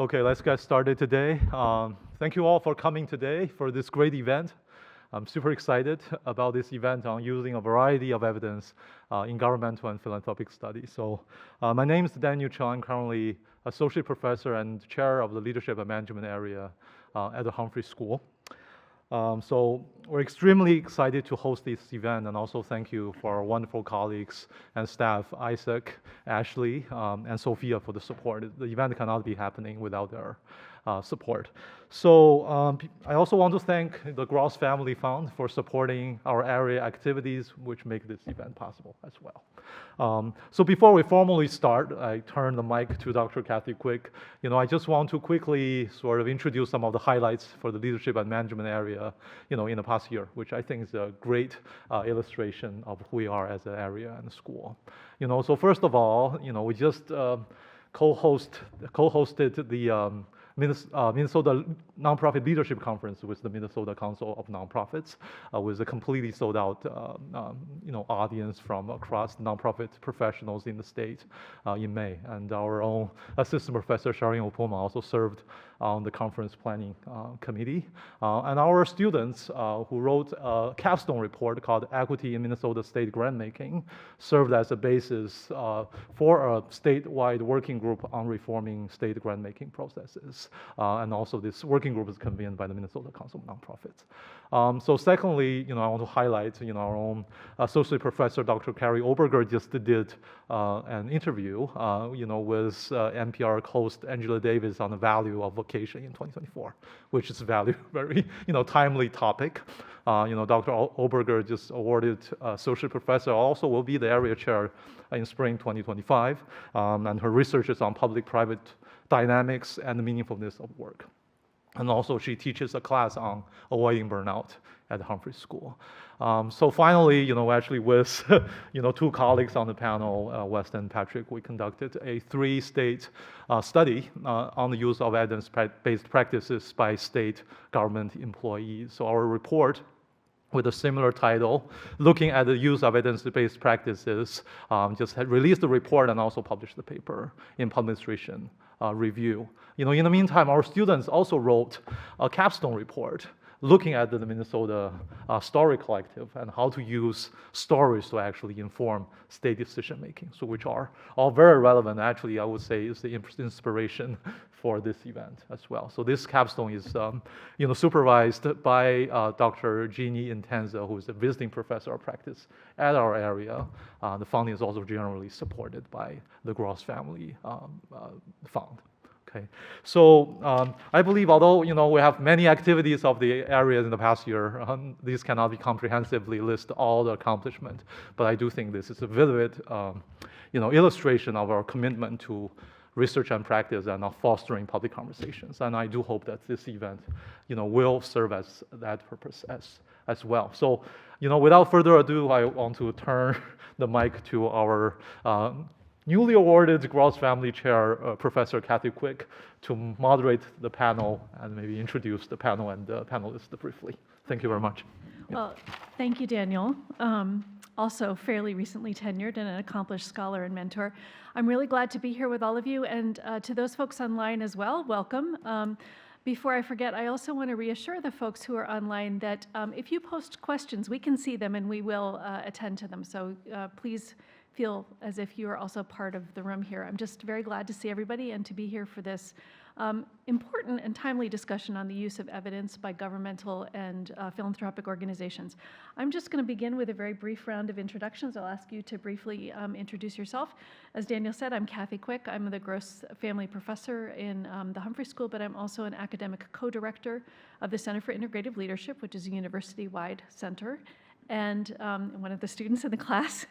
Okay, let's get started today. Thank you all for coming today for this great event. I'm super excited about this event on using a variety of evidence in governmental and philanthropic studies. So my name is Daniel Cheng. I'm currently Associate Professor and Chair of the Leadership and Management area at the Humphrey School. So we're extremely excited to host this event, and also thank you for our wonderful colleagues and staff, Isaac, Ashley, and Sophia for the support. The event cannot be happening without their support. So I also want to thank the Gross Family Fund for supporting our area activities, which make this event possible as well. So before we formally start, I turn the mic to Dr. Kathy Quick. I just want to quickly sort of introduce some of the highlights for the leadership and management area, in the past year, which I think is a great illustration of who we are as an area and a school. So first of all, we just co-hosted the Minnesota Nonprofit Leadership Conference with the Minnesota Council of Nonprofits, with a completely sold out, audience from across nonprofit professionals in the state in May. And our own assistant professor Sharon Opoma also served on the conference planning committee. And our students who wrote a capstone report called Equity in Minnesota State Grantmaking served as a basis for a statewide working group on reforming state grantmaking processes. And also this working group is convened by the Minnesota Council of Nonprofits. So secondly, I want to highlight, our own associate professor, Dr. Carrie Oberger, just did an interview, with NPR host Angela Davis on the value of vocation in 2024, which is very, timely topic. Dr. Oberger just awarded associate professor, also will be the area chair in spring 2025, and her research is on public-private dynamics and the meaningfulness of work. And also she teaches a class on avoiding burnout at the Humphrey School. So finally, actually with, two colleagues on the panel, Weston and Patrick, we conducted a 3-state study on the use of evidence-based practices by state government employees. So our report, with a similar title, looking at the use of evidence-based practices, just had released the report and also published the paper in Publication Review. In the meantime, our students also wrote a capstone report looking at the Minnesota Story Collective and how to use stories to actually inform state decision-making, so which are all very relevant. Actually, I would say is the inspiration for this event as well. So this capstone is, supervised by Dr. Jeannie Intenza, who is a visiting professor of practice at our area. The funding is also generally supported by the Gross Family Fund. Okay, so I believe although we have many activities of the areas in the past year, these cannot be comprehensively list all the accomplishment, but I do think this is a vivid illustration of our commitment to research and practice and fostering public conversations. And I do hope that this event will serve as that purpose as well. So without further ado, I want to turn the mic to our newly awarded Gross Family Chair, Professor Kathy Quick, to moderate the panel and maybe introduce the panel and the panelists briefly. Thank you very much. Well, thank you, Daniel. Also fairly recently tenured and an accomplished scholar and mentor. I'm really glad to be here with all of you, and to those folks online as well, welcome. Before I forget, I also want to reassure the folks who are online that if you post questions, we can see them and we will attend to them. So please feel as if you are also part of the room here. I'm just very glad to see everybody and to be here for this important and timely discussion on the use of evidence by governmental and philanthropic organizations. I'm just going to begin with a very brief round of introductions. I'll ask you to briefly introduce yourself. As Daniel said, I'm Kathy Quick. I'm the Gross Family Professor in the Humphrey School, but I'm also an academic co-director of the Center for Integrative Leadership, which is a university-wide center. And one of the students in the class,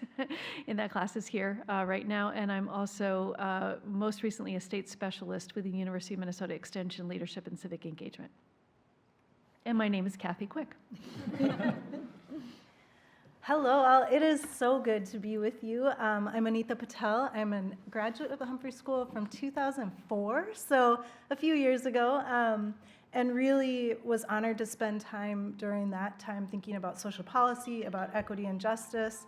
in that class is here right now. And I'm also most recently a state specialist with the University of Minnesota Extension Leadership and Civic Engagement. And my name is Kathy Quick. Hello, all. It is so good to be with you. I'm Anita Patel. I'm a graduate of the Humphrey School from 2004, so a few years ago. And really was honored to spend time during that time thinking about social policy, about equity and justice,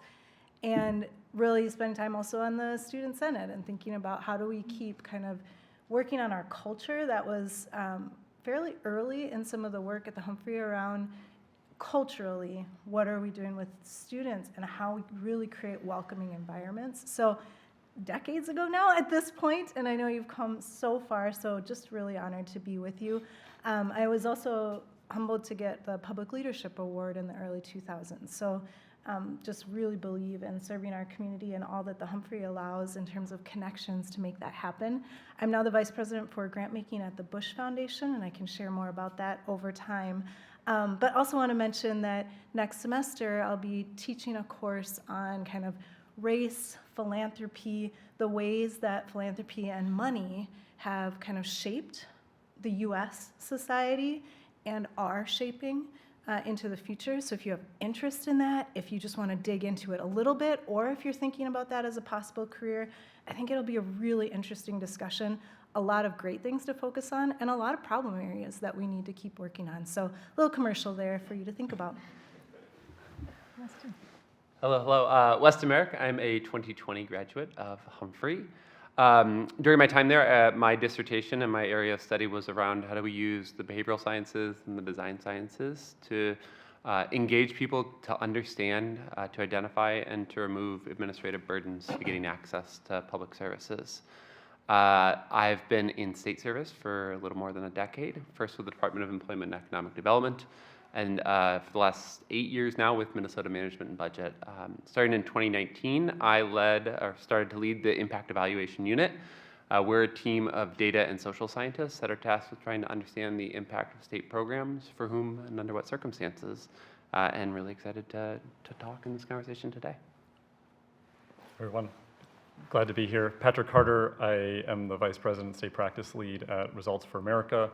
and really spend time also on the Student Senate and thinking about how do we keep kind of working on our culture. That was fairly early in some of the work at the Humphrey around culturally, what are we doing with students and how we really create welcoming environments. So decades ago now at this point, and I know you've come so far, so just really honored to be with you. I was also humbled to get the Public Leadership Award in the early 2000s. So just really believe in serving our community and all that the Humphrey allows in terms of connections to make that happen. I'm now the Vice President for Grant Making at the Bush Foundation, and I can share more about that over time. But also want to mention that next semester I'll be teaching a course on kind of race, philanthropy, the ways that philanthropy and money have kind of shaped the U.S. society and are shaping into the future. So if you have interest in that, if you just want to dig into it a little bit, or if you're thinking about that as a possible career, I think it'll be a really interesting discussion. A lot of great things to focus on and a lot of problem areas that we need to keep working on. So a little commercial there for you to think about. Weston. Hello. Weston Merrick. I'm a 2020 graduate of Humphrey. During my time there, my dissertation and my area of study was around how do we use the behavioral sciences and the design sciences to engage people to understand, to identify, and to remove administrative burdens to getting access to public services. I've been in state service for a little more than a decade, first with the Department of Employment and Economic Development, and for the last 8 years now with Minnesota Management and Budget. Starting in 2019, I started to lead the Impact Evaluation Unit. We're a team of data and social scientists that are tasked with trying to understand the impact of state programs, for whom and under what circumstances, and really excited to talk in this conversation today. Everyone, glad to be here. Patrick Carter, I am the Vice President, State Practice Lead at Results for America.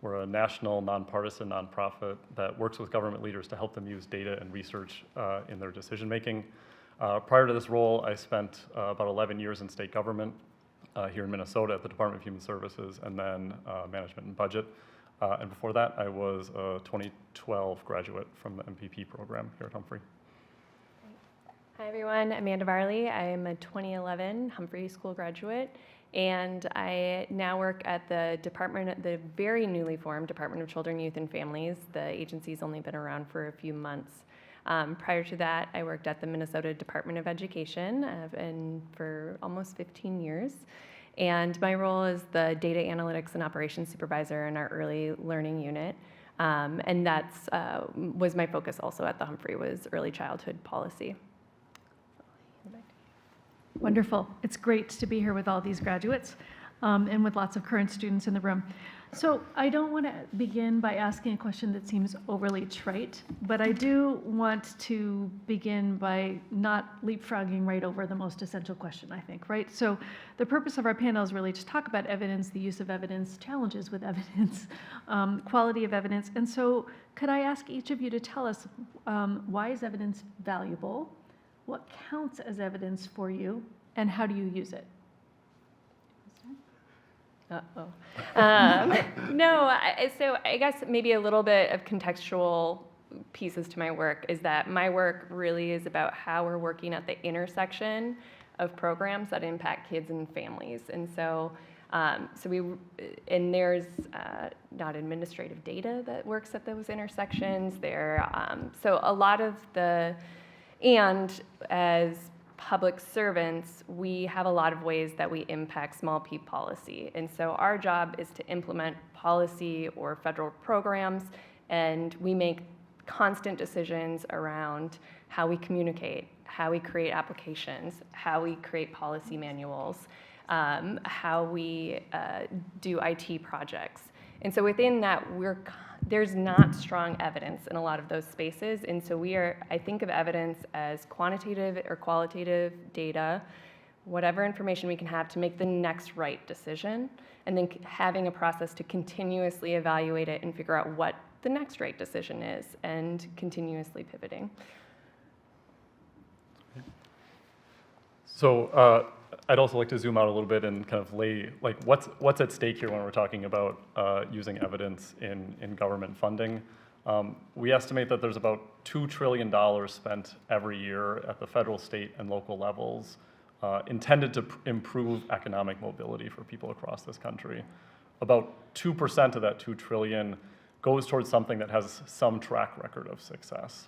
We're a national, nonpartisan nonprofit that works with government leaders to help them use data and research in their decision making. Prior to this role, I spent about 11 years in state government here in Minnesota at the Department of Human Services and then Management and Budget. And before that, I was a 2012 graduate from the MPP program here at Humphrey. Hi everyone, Amanda Varley. I am a 2011 Humphrey School graduate, and I now work at the very newly formed Department of Children, Youth, and Families. The agency's only been around for a few months. Prior to that, I worked at the Minnesota Department of Education and for almost 15 years. And my role is the Data Analytics and Operations Supervisor in our Early Learning Unit. And that's was my focus also at the Humphrey, was early childhood policy. Wonderful. It's great to be here with all these graduates and with lots of current students in the room. So I don't want to begin by asking a question that seems overly trite, but I do want to begin by not leapfrogging right over the most essential question, I think, right? So the purpose of our panel is really to talk about evidence, the use of evidence, challenges with evidence, quality of evidence. And so could I ask each of you to tell us why is evidence valuable? What counts as evidence for you, and how do you use it? So I guess maybe a little bit of contextual pieces to my work is that my work really is about how we're working at the intersection of programs that impact kids and families. And there's not administrative data that works at those intersections. So a lot of and as public servants, we have a lot of ways that we impact small p policy. And so our job is to implement policy or federal programs, and we make constant decisions around how we communicate, how we create applications, how we create policy manuals, how we do IT projects. And so within that, there's not strong evidence in a lot of those spaces. And so I think of evidence as quantitative or qualitative data, whatever information we can have to make the next right decision, and then having a process to continuously evaluate it and figure out what the next right decision is, and continuously pivoting. So I'd also like to zoom out a little bit and kind of lay, like, what's at stake here when we're talking about using evidence in government funding. We estimate that there's about $2 trillion spent every year at the federal, state, and local levels intended to improve economic mobility for people across this country. About 2% of that $2 trillion goes towards something that has some track record of success.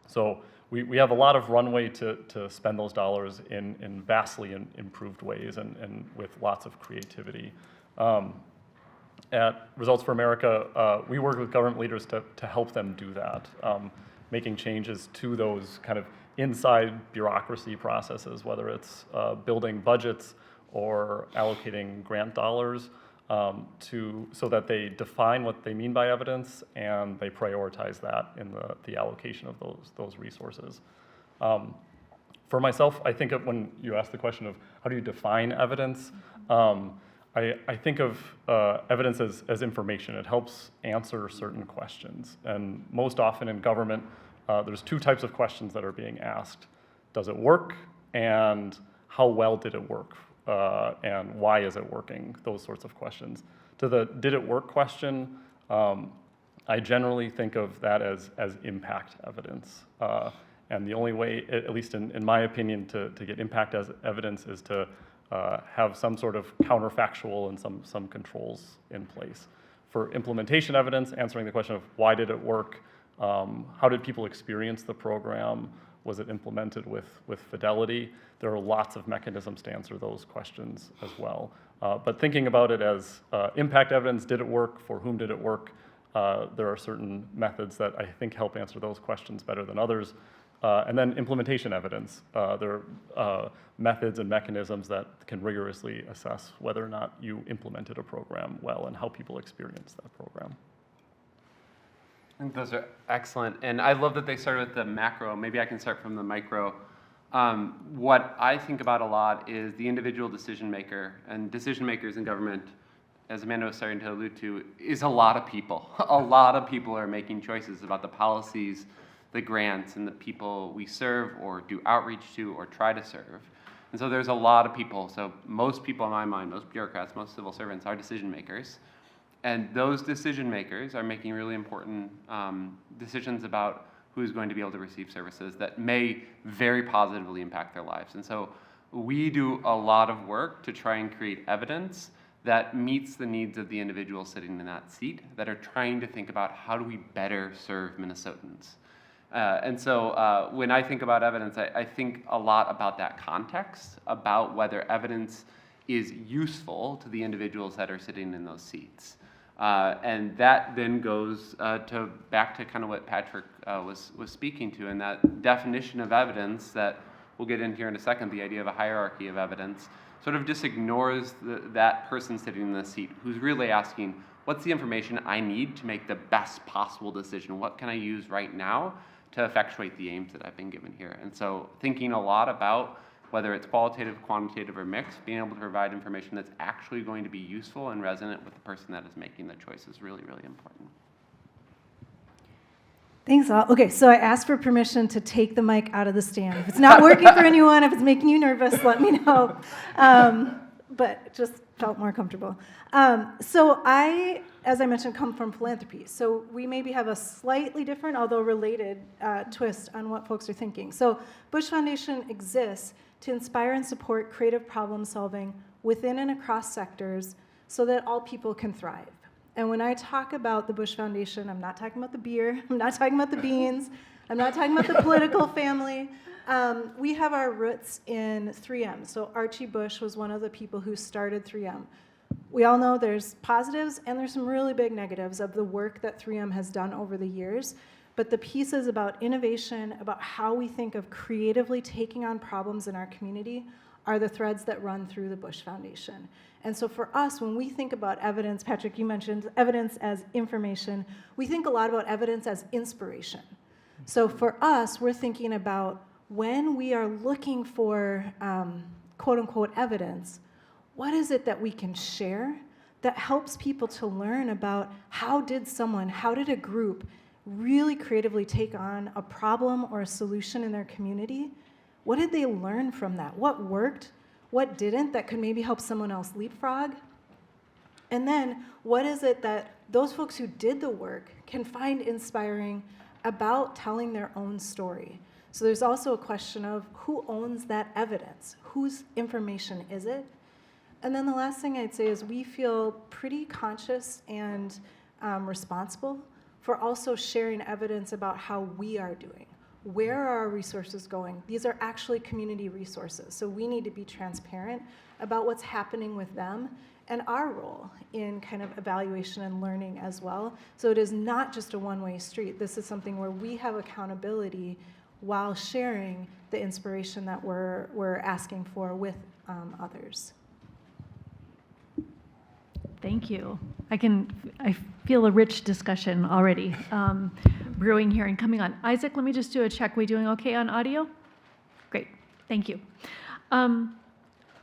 So we have a lot of runway to spend those dollars in vastly improved ways and with lots of creativity. At Results for America, we work with government leaders to help them do that, making changes to those kind of inside bureaucracy processes, whether it's building budgets or allocating grant dollars, so that they define what they mean by evidence and they prioritize that in the allocation of those resources. For myself, I think of when you ask the question of how do you define evidence, I think of evidence as information. It helps answer certain questions. And most often in government, there's two types of questions that are being asked. Does it work? And how well did it work? And why is it working? Those sorts of questions. To the did it work question, I generally think of that as impact evidence. And the only way, at least in my opinion, to get impact as evidence is to have some sort of counterfactual and some controls in place. For implementation evidence, answering the question of why did it work, how did people experience the program, was it implemented with fidelity? There are lots of mechanisms to answer those questions as well. But thinking about it as impact evidence, did it work, for whom did it work, there are certain methods that I think help answer those questions better than others. And then implementation evidence. There are methods and mechanisms that can rigorously assess whether or not you implemented a program well and how people experience that program. I think those are excellent. And I love that they started with the macro. Maybe I can start from the micro. What I think about a lot is the individual decision maker, and decision makers in government, as Amanda was starting to allude to, is a lot of people. A lot of people are making choices about the policies, the grants, and the people we serve or do outreach to or try to serve. And so there's a lot of people. So most people in my mind, most bureaucrats, most civil servants are decision makers. And those decision makers are making really important decisions about who's going to be able to receive services that may very positively impact their lives. And so we do a lot of work to try and create evidence that meets the needs of the individual sitting in that seat, that are trying to think about how do we better serve Minnesotans. And so when I think about evidence, I think a lot about that context, about whether evidence is useful to the individuals that are sitting in those seats. And that then goes back to kind of what Patrick was speaking to, and that definition of evidence that we'll get in here in a second, the idea of a hierarchy of evidence, sort of just ignores that person sitting in the seat who's really asking, what's the information I need to make the best possible decision? What can I use right now to effectuate the aims that I've been given here? And so thinking a lot about whether it's qualitative, quantitative, or mixed, being able to provide information that's actually going to be useful and resonant with the person that is making the choice is really, really important. Thanks, all. Okay, so I asked for permission to take the mic out of the stand. If it's not working for anyone, if it's making you nervous, let me know. But just felt more comfortable. So I, as I mentioned, come from philanthropy. So we maybe have a slightly different, although related, twist on what folks are thinking. So Bush Foundation exists to inspire and support creative problem solving within and across sectors so that all people can thrive. And when I talk about the Bush Foundation, I'm not talking about the beer, I'm not talking about the beans, I'm not talking about the political family. We have our roots in 3M. So Archie Bush was one of the people who started 3M. We all know there's positives and there's some really big negatives of the work that 3M has done over the years. But the pieces about innovation, about how we think of creatively taking on problems in our community are the threads that run through the Bush Foundation. And so for us, when we think about evidence, Patrick, you mentioned evidence as information, we think a lot about evidence as inspiration. So for us, we're thinking about when we are looking for quote unquote evidence, what is it that we can share that helps people to learn about how did a group really creatively take on a problem or a solution in their community? What did they learn from that? What worked? What didn't that could maybe help someone else leapfrog? And then what is it that those folks who did the work can find inspiring about telling their own story? So there's also a question of who owns that evidence? Whose information is it? And then the last thing I'd say is we feel pretty conscious and responsible for also sharing evidence about how we are doing. Where are our resources going? These are actually community resources, so we need to be transparent about what's happening with them and our role in kind of evaluation and learning as well. So it is not just a one-way street. This is something where we have accountability while sharing the inspiration that we're asking for with others. Thank you. I feel a rich discussion already brewing here and coming on. Isaac, let me just do a check. We doing okay on audio? Great, thank you. I'm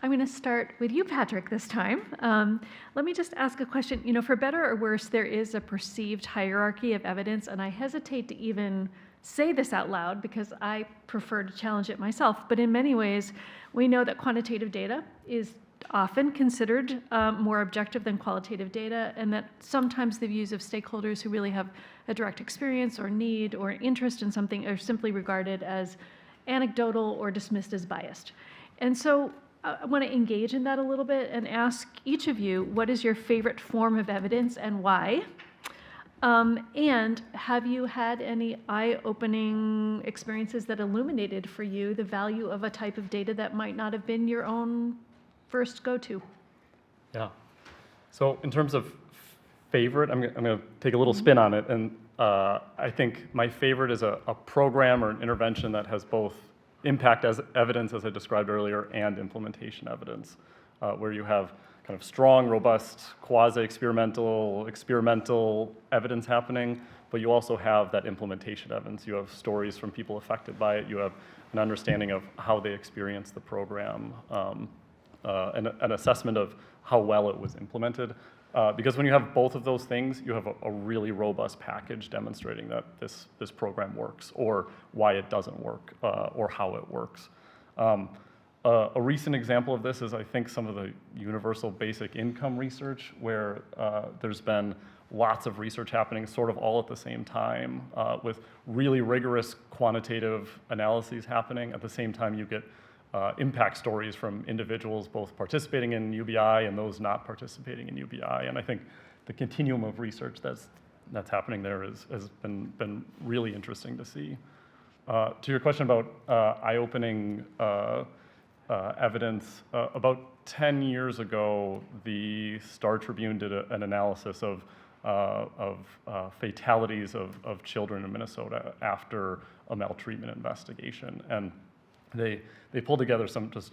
going to start with you, Patrick, this time. Let me just ask a question. You know, for better or worse, there is a perceived hierarchy of evidence, and I hesitate to even say this out loud because I prefer to challenge it myself. But in many ways, we know that quantitative data is often considered more objective than qualitative data, and that sometimes the views of stakeholders who really have a direct experience or need or interest in something are simply regarded as anecdotal or dismissed as biased. And so I want to engage in that a little bit and ask each of you, what is your favorite form of evidence and why? And have you had any eye-opening experiences that illuminated for you the value of a type of data that might not have been your own first go-to? Yeah. So in terms of favorite, I'm going to take a little spin on it. And I think my favorite is a program or an intervention that has both impact as evidence, as I described earlier, and implementation evidence, where you have kind of strong, robust, quasi-experimental, experimental evidence happening, but you also have that implementation evidence. You have stories from people affected by it. You have an understanding of how they experienced the program, an assessment of how well it was implemented. Because when you have both of those things, you have a really robust package demonstrating that this program works, or why it doesn't work, or how it works. A recent example of this is, I think, some of the universal basic income research, where there's been lots of research happening sort of all at the same time, with really rigorous quantitative analyses happening. At the same time, you get impact stories from individuals both participating in UBI and those not participating in UBI. And I think the continuum of research that's happening there has been really interesting to see. To your question about eye-opening evidence, about 10 years ago, the Star Tribune did an analysis of fatalities of children in Minnesota after a maltreatment investigation. And they pulled together some just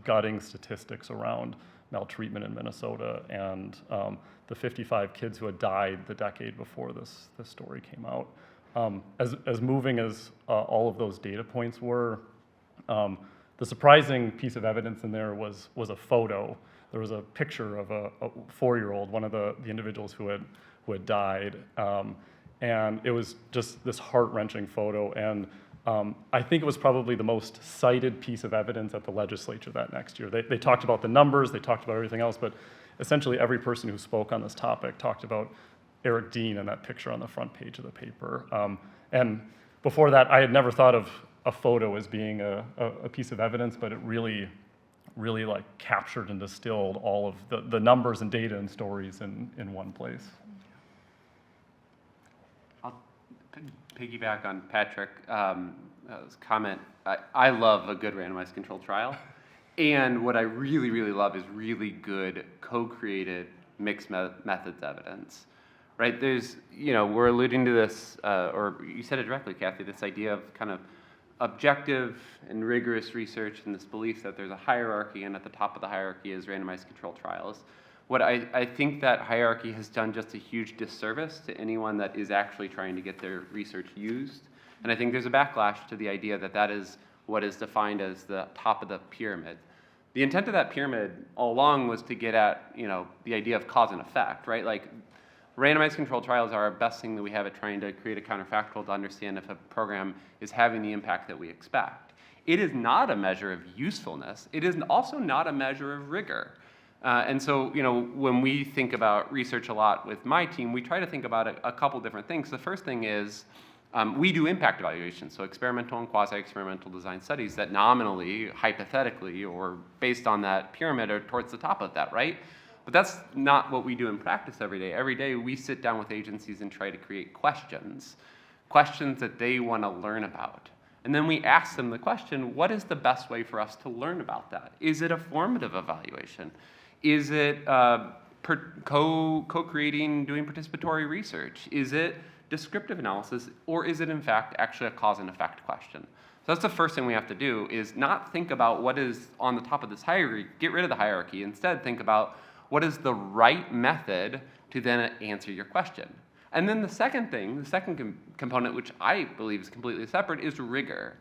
gutting statistics around maltreatment in Minnesota and the 55 kids who had died the decade before this story came out. As moving as all of those data points were, the surprising piece of evidence in there was a photo. There was a picture of a 4-year-old, one of the individuals who had died, and it was just this heart-wrenching photo. And I think it was probably the most cited piece of evidence at the legislature that next year. They talked about the numbers, they talked about everything else, but essentially every person who spoke on this topic talked about Eric Dean and that picture on the front page of the paper. And before that, I had never thought of a photo as being a piece of evidence, but it really like captured and distilled all of the numbers and data and stories in one place. I'll piggyback on Patrick's comment. I love a good randomized controlled trial. And what I really, really love is really good co-created mixed methods evidence, right? There's, we're alluding to this, or you said it directly, Kathy, this idea of kind of objective and rigorous research and this belief that there's a hierarchy, and at the top of the hierarchy is randomized controlled trials. What I think that hierarchy has done just a huge disservice to anyone that is actually trying to get their research used. And I think there's a backlash to the idea that that is what is defined as the top of the pyramid. The intent of that pyramid all along was to get at, the idea of cause and effect, right? Like, randomized controlled trials are our best thing that we have at trying to create a counterfactual to understand if a program is having the impact that we expect. It is not a measure of usefulness. It is also not a measure of rigor. And so, when we think about research a lot with my team, we try to think about a couple different things. The first thing is, We do impact evaluations, so experimental and quasi-experimental design studies that nominally, hypothetically, or based on that pyramid are towards the top of that, right? But that's not what we do in practice every day. Every day we sit down with agencies and try to create questions that they want to learn about. And then we ask them the question, what is the best way for us to learn about that? Is it a formative evaluation? Is it co-creating, doing participatory research? Is it descriptive analysis, or is it in fact actually a cause and effect question? So that's the first thing we have to do, is not think about what is on the top of this hierarchy, get rid of the hierarchy. Instead, think about what is the right method to then answer your question. And then the second thing, the second component, which I believe is completely separate, is rigor.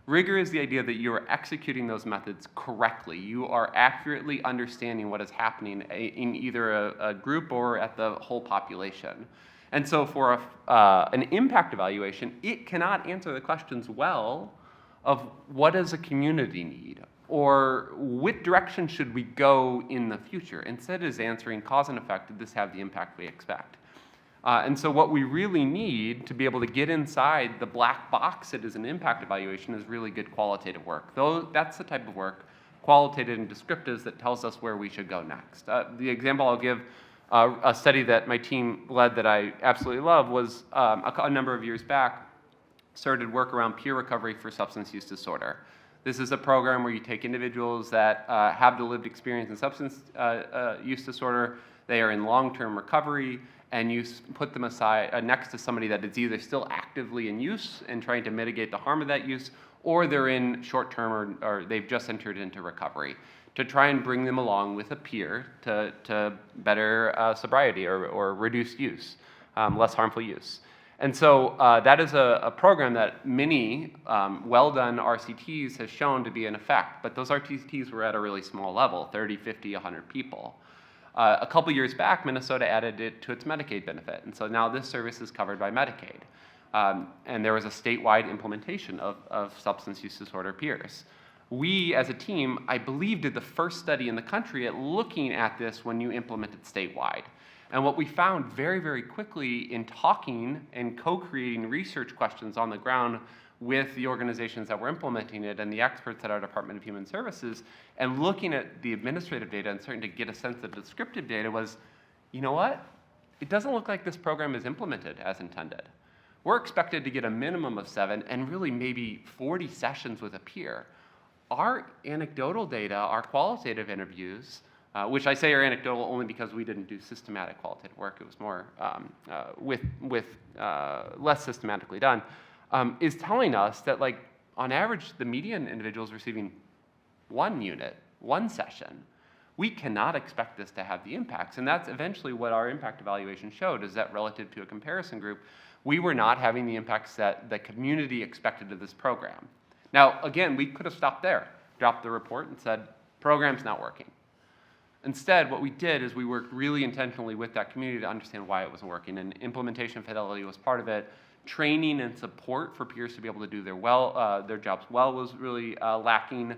Rigor is the idea that you are executing those methods correctly. You are accurately understanding what is happening in either a group or at the whole population. And so for an impact evaluation, it cannot answer the questions well of what does a community need, or what direction should we go in the future. Instead, it is answering cause and effect, did this have the impact we expect? And so what we really need to be able to get inside the black box that is an impact evaluation is really good qualitative work. That's the type of work, qualitative and descriptive, that tells us where we should go next. The example I'll give, a study that my team led that I absolutely love was a number of years back, started work around peer recovery for substance use disorder. This is a program where you take individuals that have the lived experience in substance use disorder, they are in long-term recovery, and you put them aside next to somebody that is either still actively in use and trying to mitigate the harm of that use, or they're in short-term or they've just entered into recovery, to try and bring them along with a peer to better sobriety or reduced use, less harmful use. And so that is a program that many well-done RCTs has shown to be an effect, but those RCTs were at a really small level, 30, 50, 100 people. A couple years back, Minnesota added it to its Medicaid benefit, and so now this service is covered by Medicaid. And there was a statewide implementation of substance use disorder peers. We, as a team, I believe, did the first study in the country at looking at this when you implement it statewide. And what we found very, very quickly in talking and co-creating research questions on the ground with the organizations that were implementing it and the experts at our Department of Human Services, and looking at the administrative data and starting to get a sense of descriptive data was, you know what? It doesn't look like this program is implemented as intended. We're expected to get a minimum of 7 and really maybe 40 sessions with a peer. Our anecdotal data, our qualitative interviews, which I say are anecdotal only because we didn't do systematic qualitative work, it was more less systematically done, is telling us that, like, on average, the median individual is receiving 1 unit, 1 session. We cannot expect this to have the impacts, and that's eventually what our impact evaluation showed, is that relative to a comparison group, we were not having the impacts that the community expected of this program. Now, again, we could have stopped there, dropped the report and said, program's not working. Instead, what we did is we worked really intentionally with that community to understand why it wasn't working, and implementation fidelity was part of it. Training and support for peers to be able to do their jobs well was really lacking.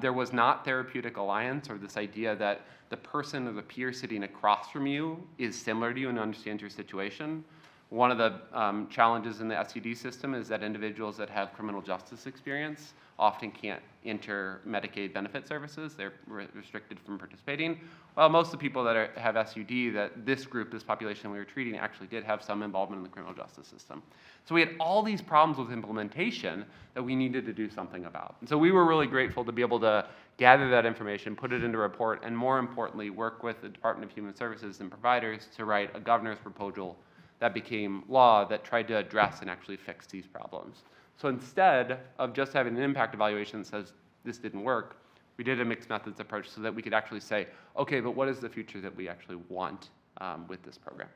There was not therapeutic alliance, or this idea that the person or the peer sitting across from you is similar to you and understands your situation. One of the challenges in the SUD system is that individuals that have criminal justice experience often can't enter Medicaid benefit services. They're restricted from participating. Well, most of the people that have SUD, that this group, this population we were treating, actually did have some involvement in the criminal justice system. So we had all these problems with implementation that we needed to do something about. And so we were really grateful to be able to gather that information, put it into a report, and more importantly, work with the Department of Human Services and providers to write a governor's proposal that became law that tried to address and actually fix these problems. So instead of just having an impact evaluation that says this didn't work, we did a mixed methods approach so that we could actually say, okay, but what is the future that we actually want with this program?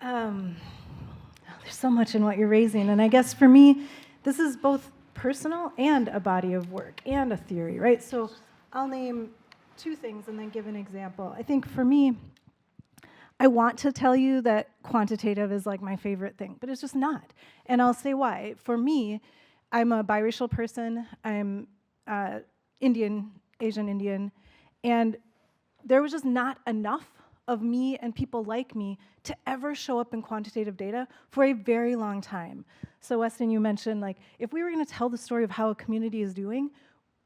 There's so much in what you're raising, and I guess for me, this is both personal and a body of work and a theory, right? So I'll name 2 things and then give an example. I think for me, I want to tell you that quantitative is like my favorite thing, but it's just not. And I'll say why. For me, I'm a biracial person. I'm Indian, Asian Indian, and there was just not enough of me and people like me to ever show up in quantitative data for a very long time. So Weston, you mentioned, like, if we were going to tell the story of how a community is doing,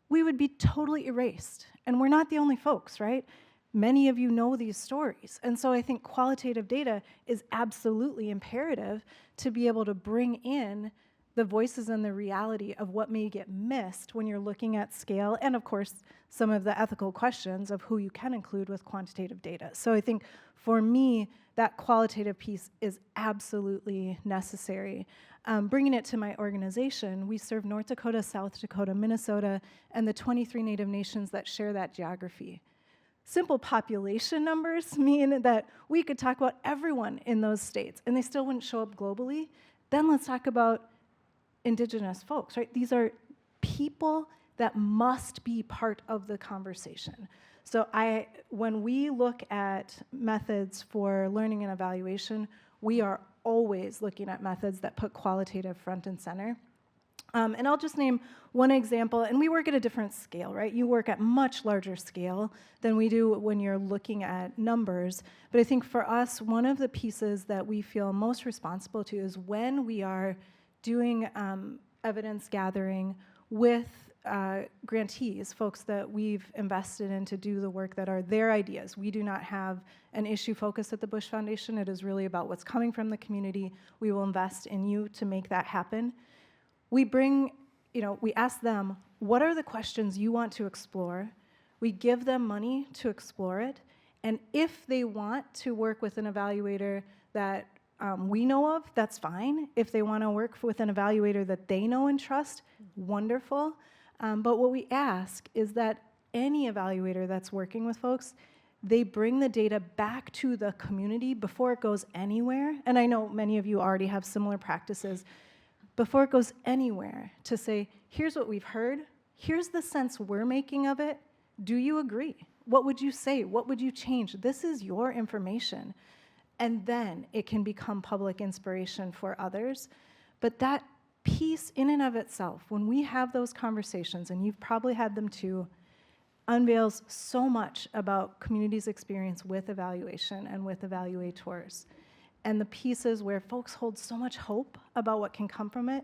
we would be totally erased. And we're not the only folks, right? Many of you know these stories. And so I think qualitative data is absolutely imperative to be able to bring in the voices and the reality of what may get missed when you're looking at scale, and of course, some of the ethical questions of who you can include with quantitative data. So I think for me, that qualitative piece is absolutely necessary. Bringing it to my organization, we serve North Dakota, South Dakota, Minnesota, and the 23 Native nations that share that geography. Simple population numbers mean that we could talk about everyone in those states, and they still wouldn't show up globally. Then let's talk about Indigenous folks, right? These are people that must be part of the conversation. So when we look at methods for learning and evaluation, we are always looking at methods that put qualitative front and center. And I'll just name one example, and we work at a different scale, right? You work at much larger scale than we do when you're looking at numbers. But I think for us, one of the pieces that we feel most responsible to is when we are doing evidence gathering with grantees, folks that we've invested in to do the work that are their ideas. We do not have an issue focus at the Bush Foundation. It is really about what's coming from the community. We will invest in you to make that happen. We we ask them, what are the questions you want to explore? We give them money to explore it. And if they want to work with an evaluator that we know of, that's fine. If they want to work with an evaluator that they know and trust, wonderful. But what we ask is that any evaluator that's working with folks, they bring the data back to the community before it goes anywhere. And I know many of you already have similar practices. Before it goes anywhere, to say, here's what we've heard, here's the sense we're making of it. Do you agree? What would you say? What would you change? This is your information. And then it can become public inspiration for others. But that piece in and of itself, when we have those conversations, and you've probably had them too, unveils so much about communities' experience with evaluation and with evaluators. And the pieces where folks hold so much hope about what can come from it,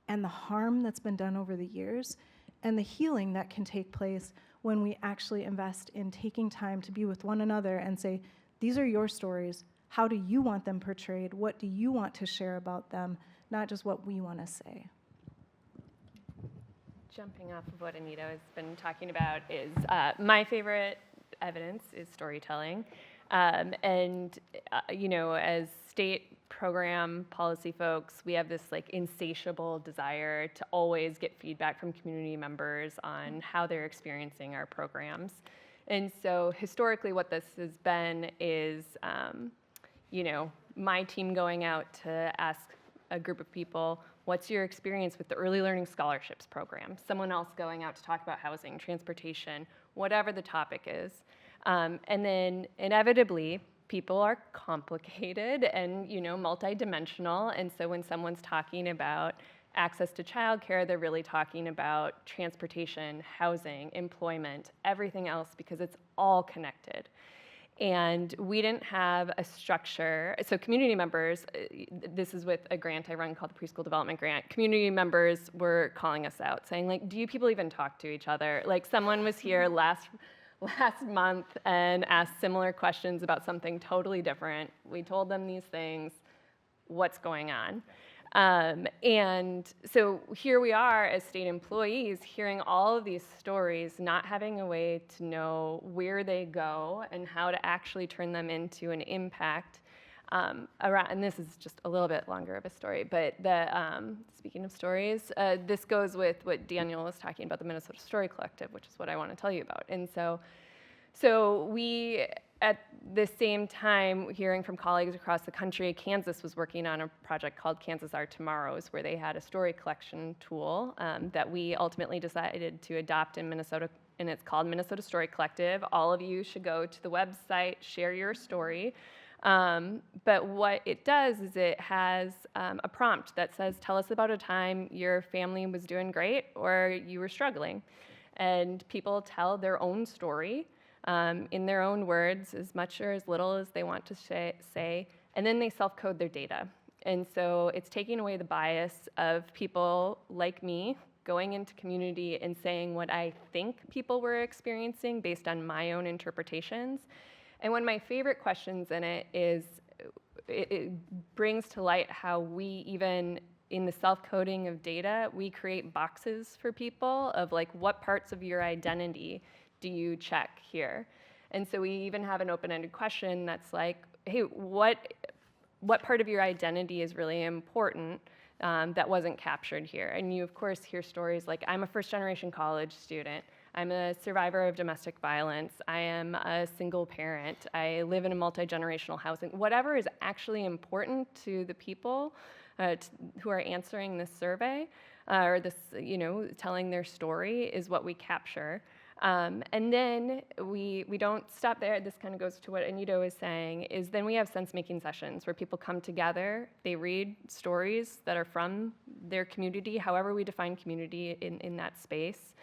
and the harm that's been done over the years, and the healing that can take place when we actually invest in taking time to be with one another and say, these are your stories. How do you want them portrayed? What do you want to share about them? Not just what we want to say. Jumping off of what Anita has been talking about is my favorite evidence is storytelling. As state program policy folks, we have this like insatiable desire to always get feedback from community members on how they're experiencing our programs. And so historically what this has been is, my team going out to ask a group of people, what's your experience with the Early Learning Scholarships program? Someone else going out to talk about housing, transportation, whatever the topic is. And then inevitably, people are complicated and multidimensional. And so when someone's talking about access to childcare, they're really talking about transportation, housing, employment, everything else, because it's all connected. And we didn't have a structure. So community members, this is with a grant I run called the Preschool Development Grant, community members were calling us out saying, like, do you people even talk to each other? Like, someone was here last month and asked similar questions about something totally different. We told them these things. What's going on? And so here we are as state employees hearing all of these stories, not having a way to know where they go and how to actually turn them into an impact. And this is just a little bit longer of a story, but speaking of stories, this goes with what Daniel was talking about, the Minnesota Story Collective, which is what I want to tell you about. And so we, at the same time, hearing from colleagues across the country, Kansas was working on a project called Kansas Our Tomorrows, where they had a story collection tool that we ultimately decided to adopt in Minnesota, and it's called Minnesota Story Collective. All of you should go to the website, share your story. But what it does is it has a prompt that says, tell us about a time your family was doing great or you were struggling. And people tell their own story. in their own words, as much or as little as they want to say, and then they self-code their data. And so it's taking away the bias of people like me going into community and saying what I think people were experiencing based on my own interpretations. And one of my favorite questions in it is, it brings to light how we, even in the self-coding of data, we create boxes for people of like, what parts of your identity do you check here? And so we even have an open-ended question that's like, hey, what part of your identity is really important that wasn't captured here? And you, of course, hear stories like, I'm a first-generation college student. I'm a survivor of domestic violence. I am a single parent. I live in a multi-generational housing. Whatever is actually important to the people who are answering this survey or this, telling their story is what we capture. And then we don't stop there. This kind of goes to what Anita was saying, is then we have sense-making sessions where people come together, they read stories that are from their community, however we define community in that space,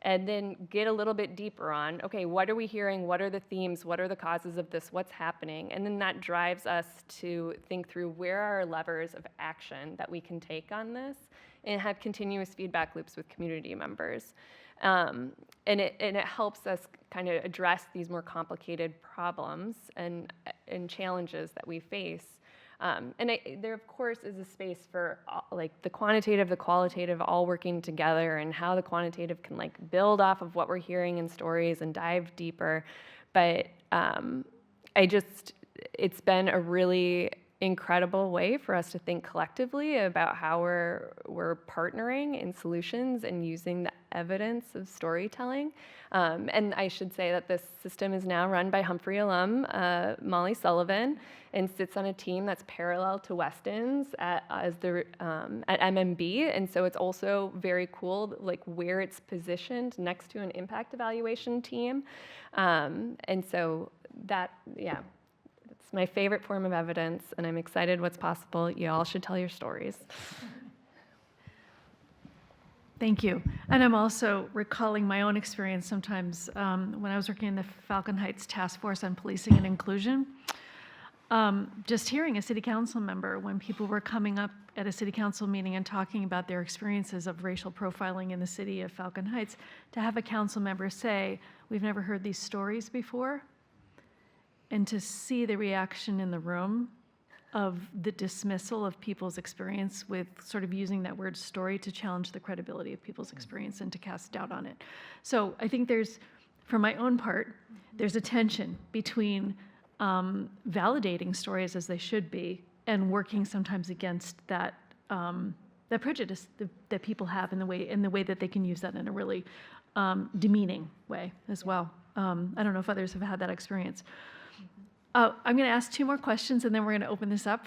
and then get a little bit deeper on, okay, what are we hearing? What are the themes? What are the causes of this? What's happening? And then that drives us to think through where are our levers of action that we can take on this and have continuous feedback loops with community members. And it helps us kind of address these more complicated problems and challenges that we face. There, of course, is a space for like the quantitative, the qualitative, all working together, and how the quantitative can like build off of what we're hearing in stories and dive deeper. But it's been a really incredible way for us to think collectively about how we're partnering in solutions and using the evidence of storytelling. And I should say that this system is now run by Humphrey alum Molly Sullivan, and sits on a team that's parallel to Weston's at MMB. And so it's also very cool, like where it's positioned next to an impact evaluation team. And so that, yeah. It's my favorite form of evidence, and I'm excited what's possible. You all should tell your stories. Thank you. And I'm also recalling my own experience sometimes when I was working in the Falcon Heights Task Force on Policing and Inclusion. Just hearing a city council member, when people were coming up at a city council meeting and talking about their experiences of racial profiling in the city of Falcon Heights, to have a council member say, we've never heard these stories before, and to see the reaction in the room of the dismissal of people's experience with sort of using that word story to challenge the credibility of people's experience and to cast doubt on it. So I think there's, for my own part, there's a tension between validating stories as they should be and working sometimes against that that prejudice that people have in the way that they can use that in a really demeaning way as well. I don't know if others have had that experience. I'm going to ask two more questions, and then we're going to open this up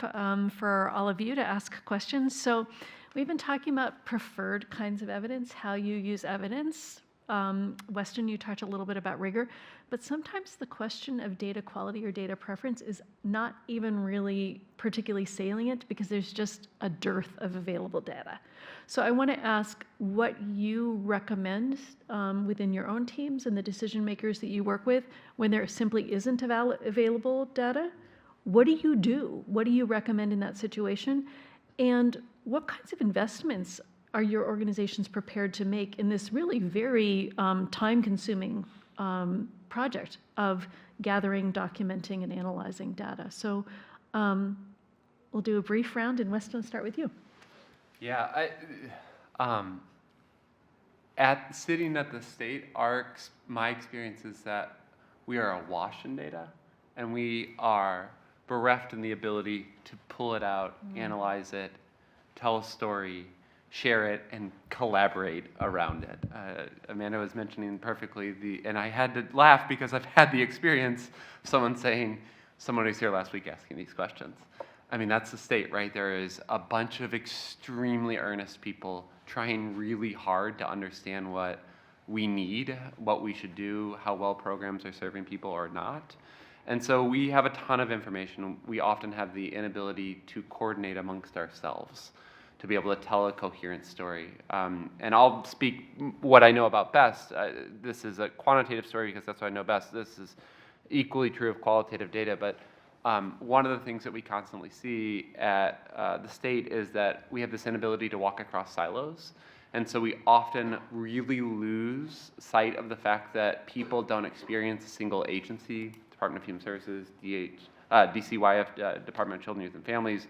for all of you to ask questions. So we've been talking about preferred kinds of evidence, how you use evidence. Weston, you talked a little bit about rigor, but sometimes the question of data quality or data preference is not even really particularly salient because there's just a dearth of available data. So I want to ask what you recommend within your own teams and the decision makers that you work with when there simply isn't available data. What do you do? What do you recommend in that situation? And what kinds of investments are your organizations prepared to make in this really very time-consuming project of gathering, documenting, and analyzing data? So we'll do a brief round, and Weston, I'll start with you. Yeah, sitting at the state, my experience is that we are awash in data, and we are bereft in the ability to pull it out, analyze it, tell a story, share it, and collaborate around it. Amanda was mentioning perfectly and I had to laugh because I've had the experience of someone was here last week asking these questions. I mean, that's the state, right? There is a bunch of extremely earnest people trying really hard to understand what we need, what we should do, how well programs are serving people or not. And so we have a ton of information. We often have the inability to coordinate amongst ourselves to be able to tell a coherent story. And I'll speak what I know about best. This is a quantitative story because that's what I know best. This is equally true of qualitative data, but one of the things that we constantly see at the state is that we have this inability to walk across silos. And so we often really lose sight of the fact that people don't experience a single agency, Department of Human Services, DCYF, Department of Children, Youth and Families,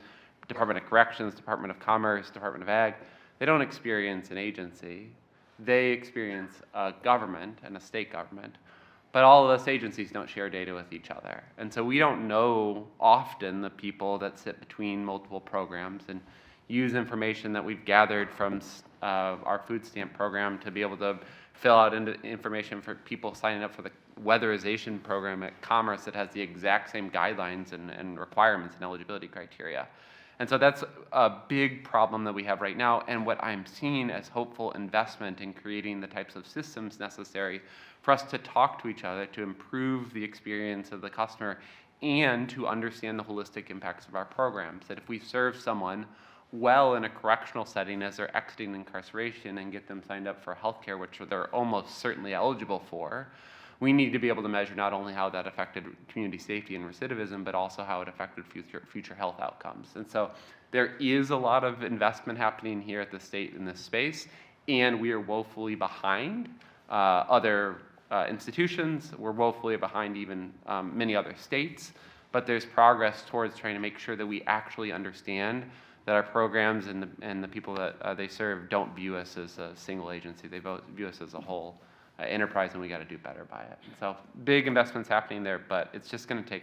Department of Corrections, Department of Commerce, Department of Ag. They don't experience an agency. They experience a government and a state government. But all of those agencies don't share data with each other. And so we don't know often the people that sit between multiple programs and use information that we've gathered from our food stamp program to be able to fill out information for people signing up for the weatherization program at Commerce that has the exact same guidelines and requirements and eligibility criteria. And so that's a big problem that we have right now, and what I'm seeing as hopeful investment in creating the types of systems necessary for us to talk to each other, to improve the experience of the customer, and to understand the holistic impacts of our programs. That if we serve someone well in a correctional setting as they're exiting incarceration and get them signed up for healthcare, which they're almost certainly eligible for, we need to be able to measure not only how that affected community safety and recidivism, but also how it affected future health outcomes. And so there is a lot of investment happening here at the state in this space, and we are woefully behind other institutions. We're woefully behind even many other states, but there's progress towards trying to make sure that we actually understand that our programs and the people that they serve don't view us as a single agency. They view us as a whole enterprise, and we got to do better by it. And so big investments happening there, but it's just going to take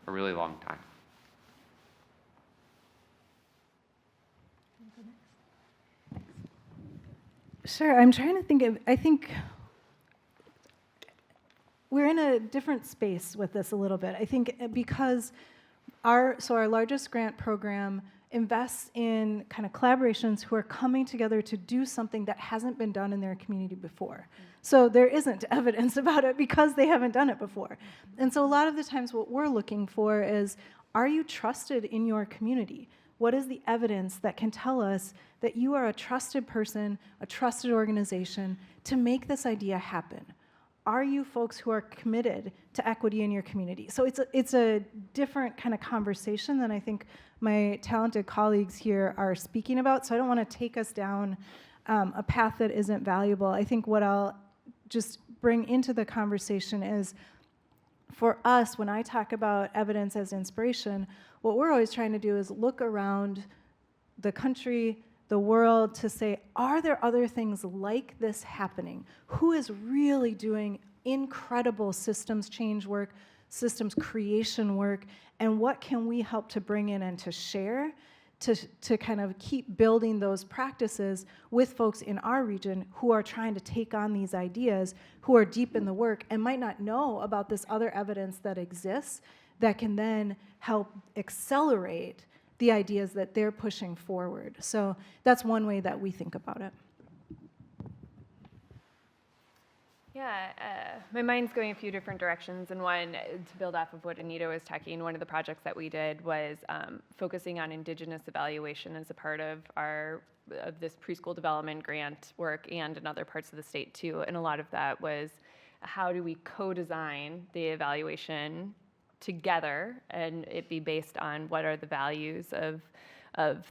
a really long time. Sure, I'm trying to think of, I think we're in a different space with this a little bit. I think because our largest grant program invests in kind of collaborations who are coming together to do something that hasn't been done in their community before. So there isn't evidence about it because they haven't done it before. And so a lot of the times what we're looking for is, are you trusted in your community? What is the evidence that can tell us that you are a trusted person, a trusted organization to make this idea happen? Are you folks who are committed to equity in your community? So it's a different kind of conversation than I think my talented colleagues here are speaking about. So I don't want to take us down a path that isn't valuable. I think what I'll just bring into the conversation is, for us, when I talk about evidence as inspiration, what we're always trying to do is look around the country, the world, to say, are there other things like this happening? Who is really doing incredible systems change work, systems creation work, and what can we help to bring in and to share to kind of keep building those practices with folks in our region who are trying to take on these ideas, who are deep in the work and might not know about this other evidence that exists that can then help accelerate the ideas that they're pushing forward. So that's one way that we think about it. Yeah, my mind's going a few different directions, and one, to build off of what Anita was talking, one of the projects that we did was focusing on Indigenous evaluation as a part of this preschool development grant work and in other parts of the state too, and a lot of that was how do we co-design the evaluation together and it be based on what are the values of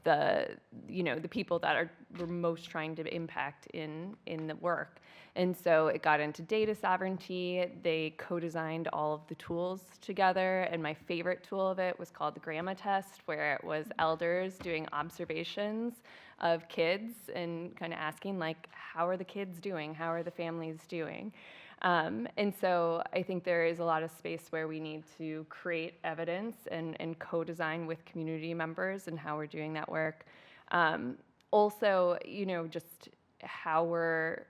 the the people that we're most trying to impact in the work. And so it got into data sovereignty. They co-designed all of the tools together, and my favorite tool of it was called the Grandma Test, where it was elders doing observations of kids and kind of asking, like, how are the kids doing? How are the families doing? And so I think there is a lot of space where we need to create evidence and co-design with community members and how we're doing that work. Also, just how we're,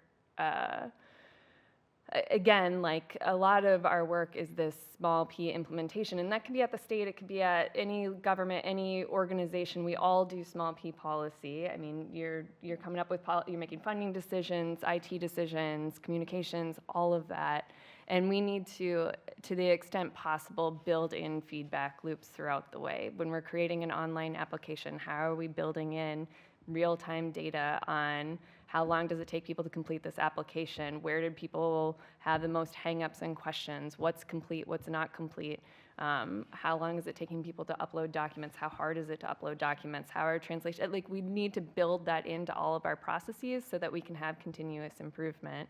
again, like a lot of our work is this small p implementation, and that can be at the state, it could be at any government, any organization. We all do small p policy. I mean, you're coming up with, you're making funding decisions, IT decisions, communications, all of that. And we need to the extent possible, build in feedback loops throughout the way. When we're creating an online application, how are we building in real-time data on how long does it take people to complete this application, where did people have the most hang-ups and questions, what's complete, what's not complete, how long is it taking people to upload documents, how hard is it to upload documents, how are translation, like we need to build that into all of our processes so that we can have continuous improvement.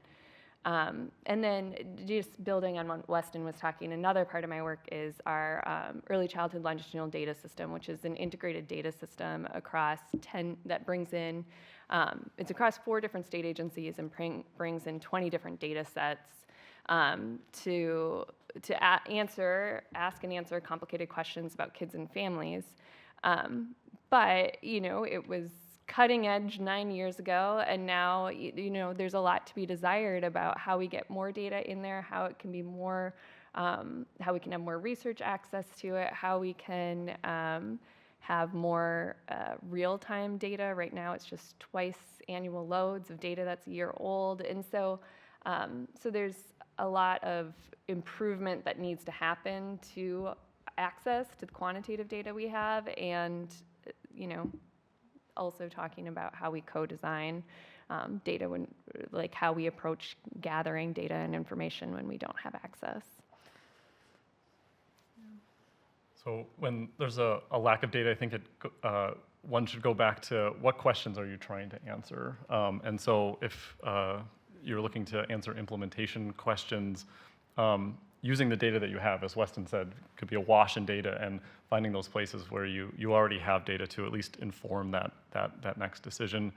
And then just building on what Weston was talking, another part of my work is our early childhood longitudinal data system, which is an integrated data system across 10, that brings in, it's across 4 different state agencies and brings in 20 different data sets to ask and answer complicated questions about kids and families. But, you know, it was cutting edge 9 years ago, and now, you know, there's a lot to be desired about how we get more data in there, how it can be more, how we can have more research access to it, how we can have more real-time data. Right now, it's just twice annual loads of data that's a year old, and so there's a lot of improvement that needs to happen to access to the quantitative data we have, and, you know, also talking about how we co-design data, when, like how we approach gathering data and information when we don't have access. So when there's a lack of data, I think one should go back to what questions are you trying to answer? And so if you're looking to answer implementation questions, using the data that you have, as Weston said, could be a wash in data, and finding those places where you already have data to at least inform that next decision.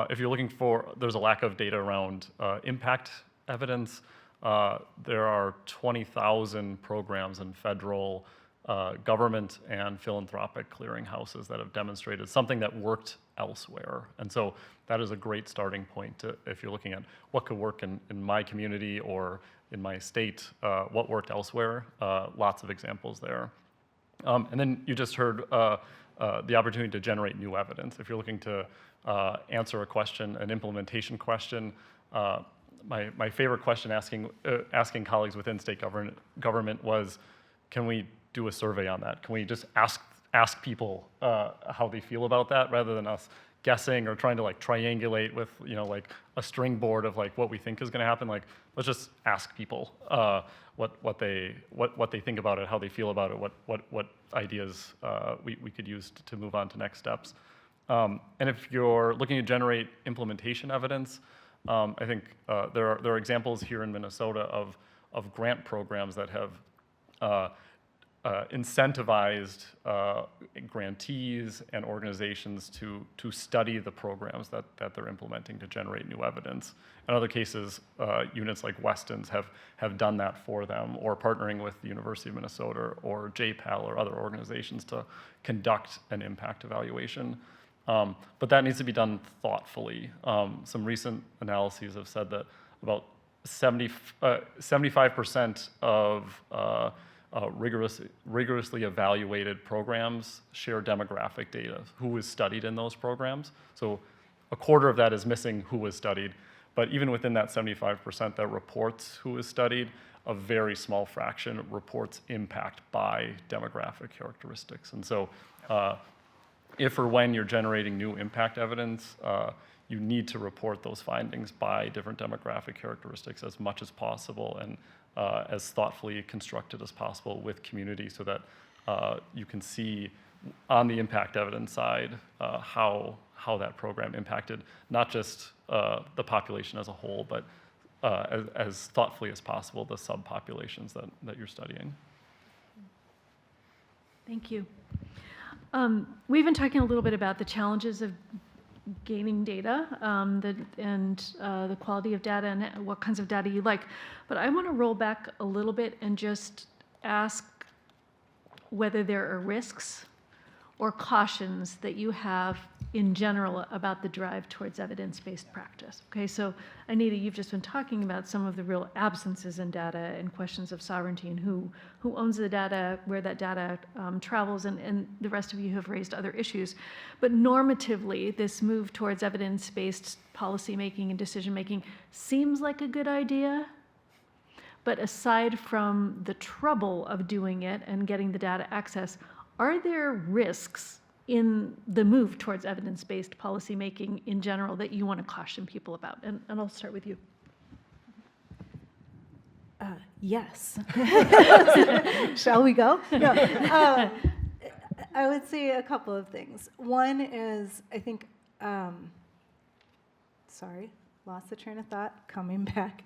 If you're looking for, there's a lack of data around impact evidence. There are 20,000 programs in federal government and philanthropic clearinghouses that have demonstrated something that worked elsewhere. And so that is a great starting point if you're looking at what could work in my community or in my state, what worked elsewhere. Lots of examples there. And then you just heard the opportunity to generate new evidence. If you're looking to answer a question, an implementation question, my favorite question asking colleagues within state government was, can we do a survey on that? Can we just ask people how they feel about that, rather than us guessing or trying to like triangulate with, you know, like a string board of like what we think is going to happen? Like, let's just ask people what they think about it, how they feel about it, what ideas we could use to move on to next steps. And if you're looking to generate implementation evidence, I think there are examples here in Minnesota of grant programs that have incentivized grantees and organizations to study the programs that they're implementing to generate new evidence. In other cases, units like Weston's have done that for them, or partnering with the University of Minnesota or JPAL or other organizations to conduct an impact evaluation. But that needs to be done thoughtfully. Some recent analyses have said that about 75% of rigorously evaluated programs share demographic data, who was studied in those programs. So a quarter of that is missing who was studied. But even within that 75% that reports who was studied, a very small fraction reports impact by demographic characteristics. And so if or when you're generating new impact evidence, you need to report those findings by different demographic characteristics as much as possible, and as thoughtfully constructed as possible with community, so that you can see on the impact evidence side how that program impacted not just the population as a whole, but as thoughtfully as possible the subpopulations that you're studying. Thank you. We've been talking a little bit about the challenges of gaining data and the quality of data and what kinds of data you like. But I want to roll back a little bit and just ask whether there are risks or cautions that you have in general about the drive towards evidence-based practice. Okay, so Anita, you've just been talking about some of the real absences in data and questions of sovereignty and who owns the data, where that data travels, and the rest of you have raised other issues. But normatively, this move towards evidence-based policymaking and decision-making seems like a good idea. But aside from the trouble of doing it and getting the data access, are there risks in the move towards evidence-based policymaking in general that you want to caution people about? And I'll start with you. Yes. Shall we go? No. I would say a couple of things. One is, I think, sorry, lost the train of thought, coming back.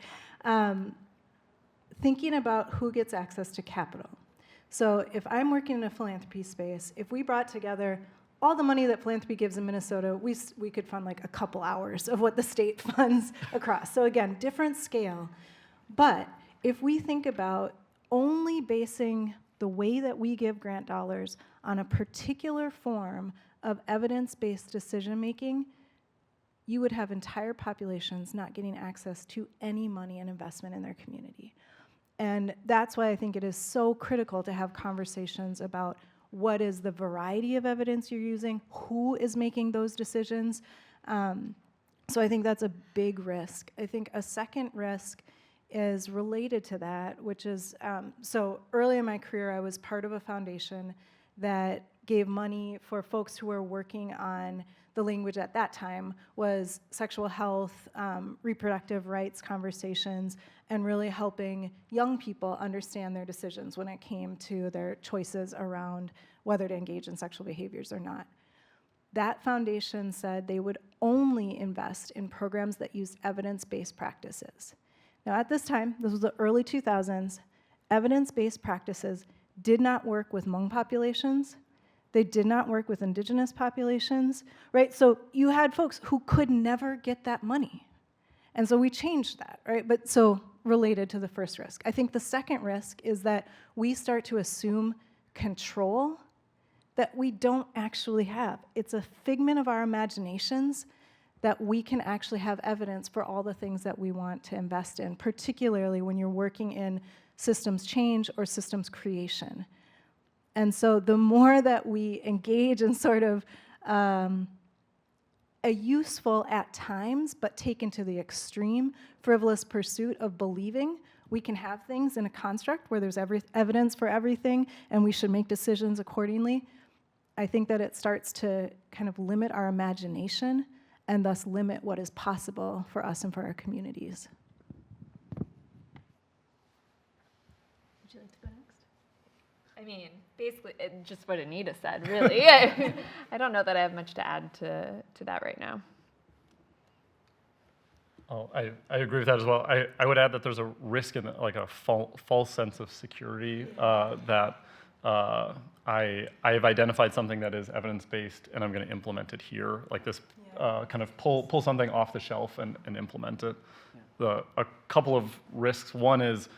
Thinking about who gets access to capital. So if I'm working in a philanthropy space, if we brought together all the money that philanthropy gives in Minnesota, we could fund like a couple hours of what the state funds across. So again, different scale. But if we think about only basing the way that we give grant dollars on a particular form of evidence-based decision-making, you would have entire populations not getting access to any money and investment in their community. And that's why I think it is so critical to have conversations about what is the variety of evidence you're using, who is making those decisions. So I think that's a big risk. I think a second risk is related to that, which is, so early in my career, I was part of a foundation that gave money for folks who were working on the language at that time was sexual health, reproductive rights conversations, and really helping young people understand their decisions when it came to their choices around whether to engage in sexual behaviors or not. That foundation said they would only invest in programs that used evidence-based practices. Now at this time, this was the early 2000s, evidence-based practices did not work with Hmong populations. They did not work with indigenous populations, right? So you had folks who could never get that money. And so we changed that, right? But so related to the first risk. I think the second risk is that we start to assume control that we don't actually have. It's a figment of our imaginations that we can actually have evidence for all the things that we want to invest in, particularly when you're working in systems change or systems creation. And so the more that we engage in sort of a useful at times, but taken to the extreme, frivolous pursuit of believing we can have things in a construct where there's evidence for everything and we should make decisions accordingly, I think that it starts to kind of limit our imagination and thus limit what is possible for us and for our communities. Would you like to go next? I mean, basically, just what Anita said, really. I don't know that I have much to add to that right now. Oh, I agree with that as well. I would add that there's a risk in like a false sense of security that I have identified something that is evidence-based and I'm going to implement it here, like this kind of pull something off the shelf and implement it. A couple of risks. One is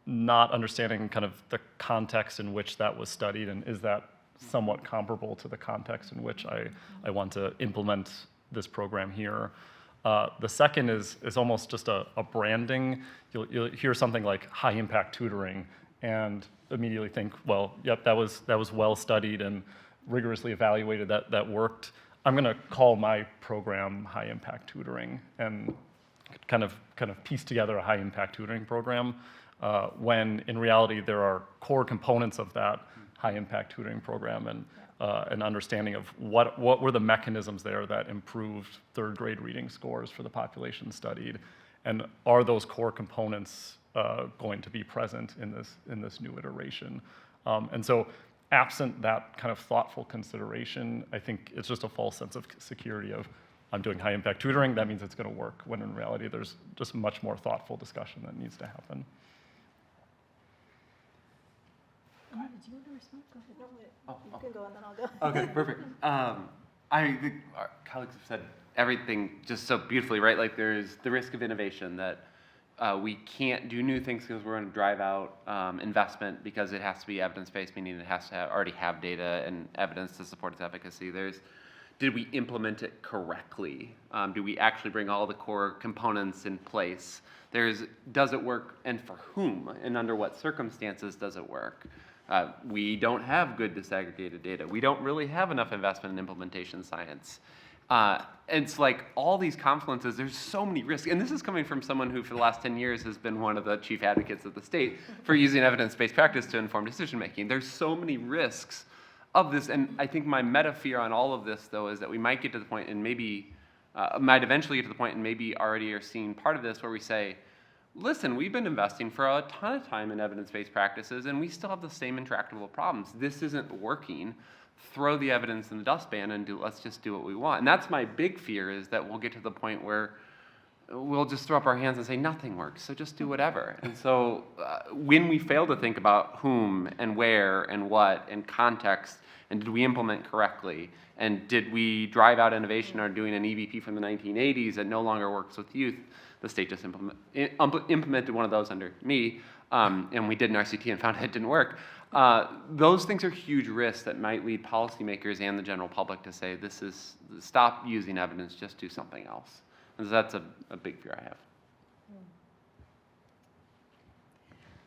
not understanding kind of the context in which that was studied, and is that somewhat comparable to the context in which I want to implement this program here. The second is almost just a branding. You'll hear something like high impact tutoring and immediately think, well, yep, that was well studied and rigorously evaluated, that worked. I'm going to call my program high impact tutoring and kind of piece together a high impact tutoring program when in reality there are core components of that high impact tutoring program and an understanding of what were the mechanisms there that improved third grade reading scores for the population studied, and are those core components going to be present in this new iteration. And so absent that kind of thoughtful consideration, I think it's just a false sense of security of, I'm doing high impact tutoring, that means it's going to work, when in reality there's just much more thoughtful discussion that needs to happen. Do you want to respond? Go ahead. You can go and then I'll go. Okay, perfect. I think our colleagues have said everything just so beautifully, right? Like there's the risk of innovation that we can't do new things because we're going to drive out investment because it has to be evidence-based, meaning it has to already have data and evidence to support its efficacy. Did we implement it correctly? Do we actually bring all the core components in place? Does it work, and for whom, and under what circumstances does it work? We don't have good disaggregated data. We don't really have enough investment in implementation science. It's like all these confluences, there's so many risks. And this is coming from someone who for the last 10 years has been one of the chief advocates of the state for using evidence-based practice to inform decision making. There's so many risks of this, and I think my meta fear on all of this, though, is that we might get to the point, and maybe might eventually get to the point, and maybe already are seeing part of this, where we say, listen, we've been investing for a ton of time in evidence-based practices, and we still have the same intractable problems. This isn't working. Throw the evidence in the dustpan and let's just do what we want. And that's my big fear, is that we'll get to the point where we'll just throw up our hands and say nothing works, so just do whatever. And so when we fail to think about whom and where and what and context, and did we implement correctly, and did we drive out innovation or doing an EVP from the 1980s that no longer works with youth, the state just implemented one of those under me, and we did an RCT and found it didn't work. Those things are huge risks that might lead policymakers and the general public to say, stop using evidence, just do something else. And so that's a big fear I have.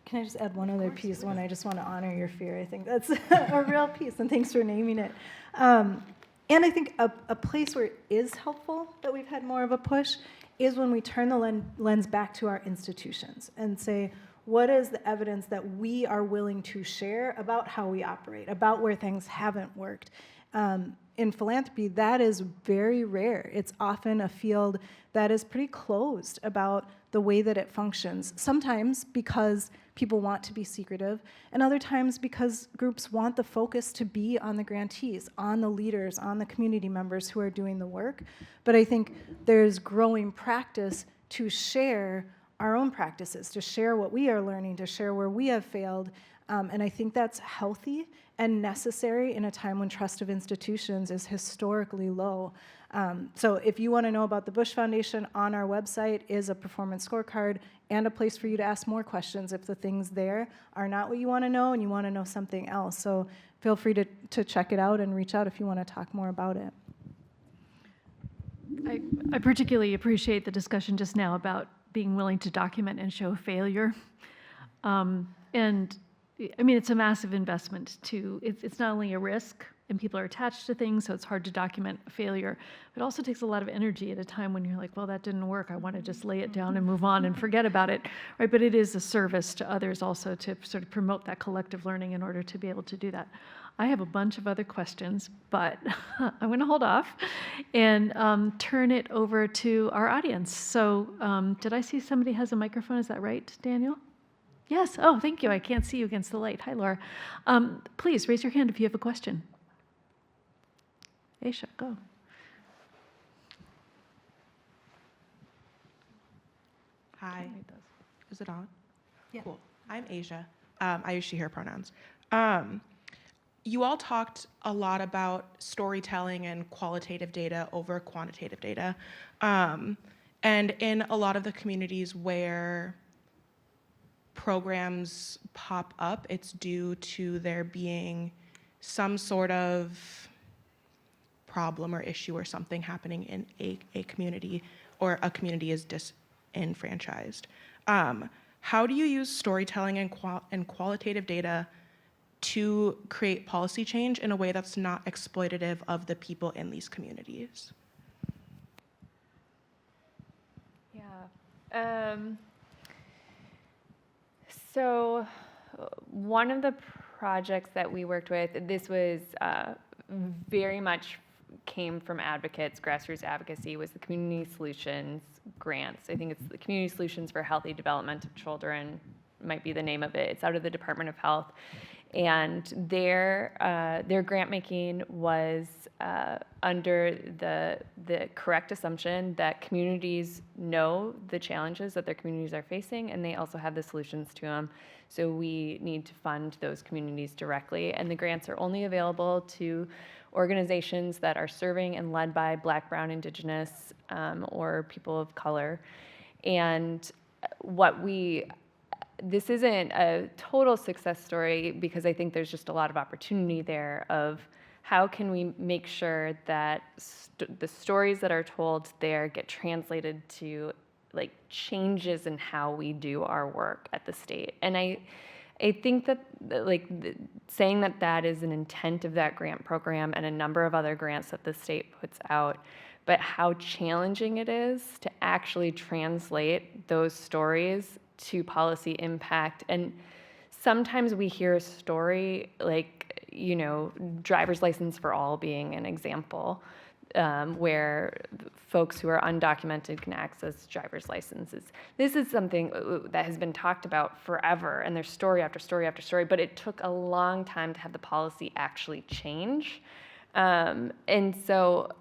Can I just add one other piece? One, I just want to honor your fear. I think that's a real piece, and thanks for naming it. And I think a place where it is helpful that we've had more of a push is when we turn the lens back to our institutions and say, what is the evidence that we are willing to share about how we operate, about where things haven't worked? In philanthropy, that is very rare. It's often a field that is pretty closed about the way that it functions, sometimes because people want to be secretive, and other times because groups want the focus to be on the grantees, on the leaders, on the community members who are doing the work. But I think there's growing practice to share our own practices, to share what we are learning, to share where we have failed, and I think that's healthy and necessary in a time when trust of institutions is historically low. So if you want to know about the Bush Foundation, on our website is a performance scorecard and a place for you to ask more questions if the things there are not what you want to know and you want to know something else. So feel free to check it out and reach out if you want to talk more about it. I particularly appreciate the discussion just now about being willing to document and show failure. And I mean, it's a massive investment too. It's not only a risk, and people are attached to things, so it's hard to document a failure. But it also takes a lot of energy at a time when you're like, well, that didn't work. I want to just lay it down and move on and forget about it, right? But it is a service to others also to sort of promote that collective learning in order to be able to do that. I have a bunch of other questions, but I'm going to hold off and turn it over to our audience. So did I see somebody has a microphone? Is that right, Daniel? Yes. Oh, thank you. I can't see you against the light. Hi, Laura. Please raise your hand if you have a question. Aisha, go. Hi. Is it on? Yeah. Cool. I'm Asia. I use she, her pronouns. You all talked a lot about storytelling and qualitative data over quantitative data. And in a lot of the communities where programs pop up, it's due to there being some sort of problem or issue or something happening in a community, or a community is disenfranchised. How do you use storytelling and qualitative data to create policy change in a way that's not exploitative of the people in these communities? Yeah. So one of the projects that we worked with, this was very much came from advocates, grassroots advocacy, was the Community Solutions grants. I think it's the Community Solutions for Healthy Development of Children, might be the name of it. It's out of the Department of Health. And their grant making was under the correct assumption that communities know the challenges that their communities are facing, and they also have the solutions to them. So we need to fund those communities directly, and the grants are only available to organizations that are serving and led by Black, Brown, Indigenous, or people of color. And this isn't a total success story, because I think there's just a lot of opportunity there of how can we make sure that the stories that are told there get translated to like changes in how we do our work at the state. And I think that saying that is an intent of that grant program and a number of other grants that the state puts out, but how challenging it is to actually translate those stories to policy impact. And sometimes we hear a story like, driver's license for all being an example, where folks who are undocumented can access driver's licenses. This is something that has been talked about forever, and there's story after story after story, but it took a long time to have the policy actually change. And so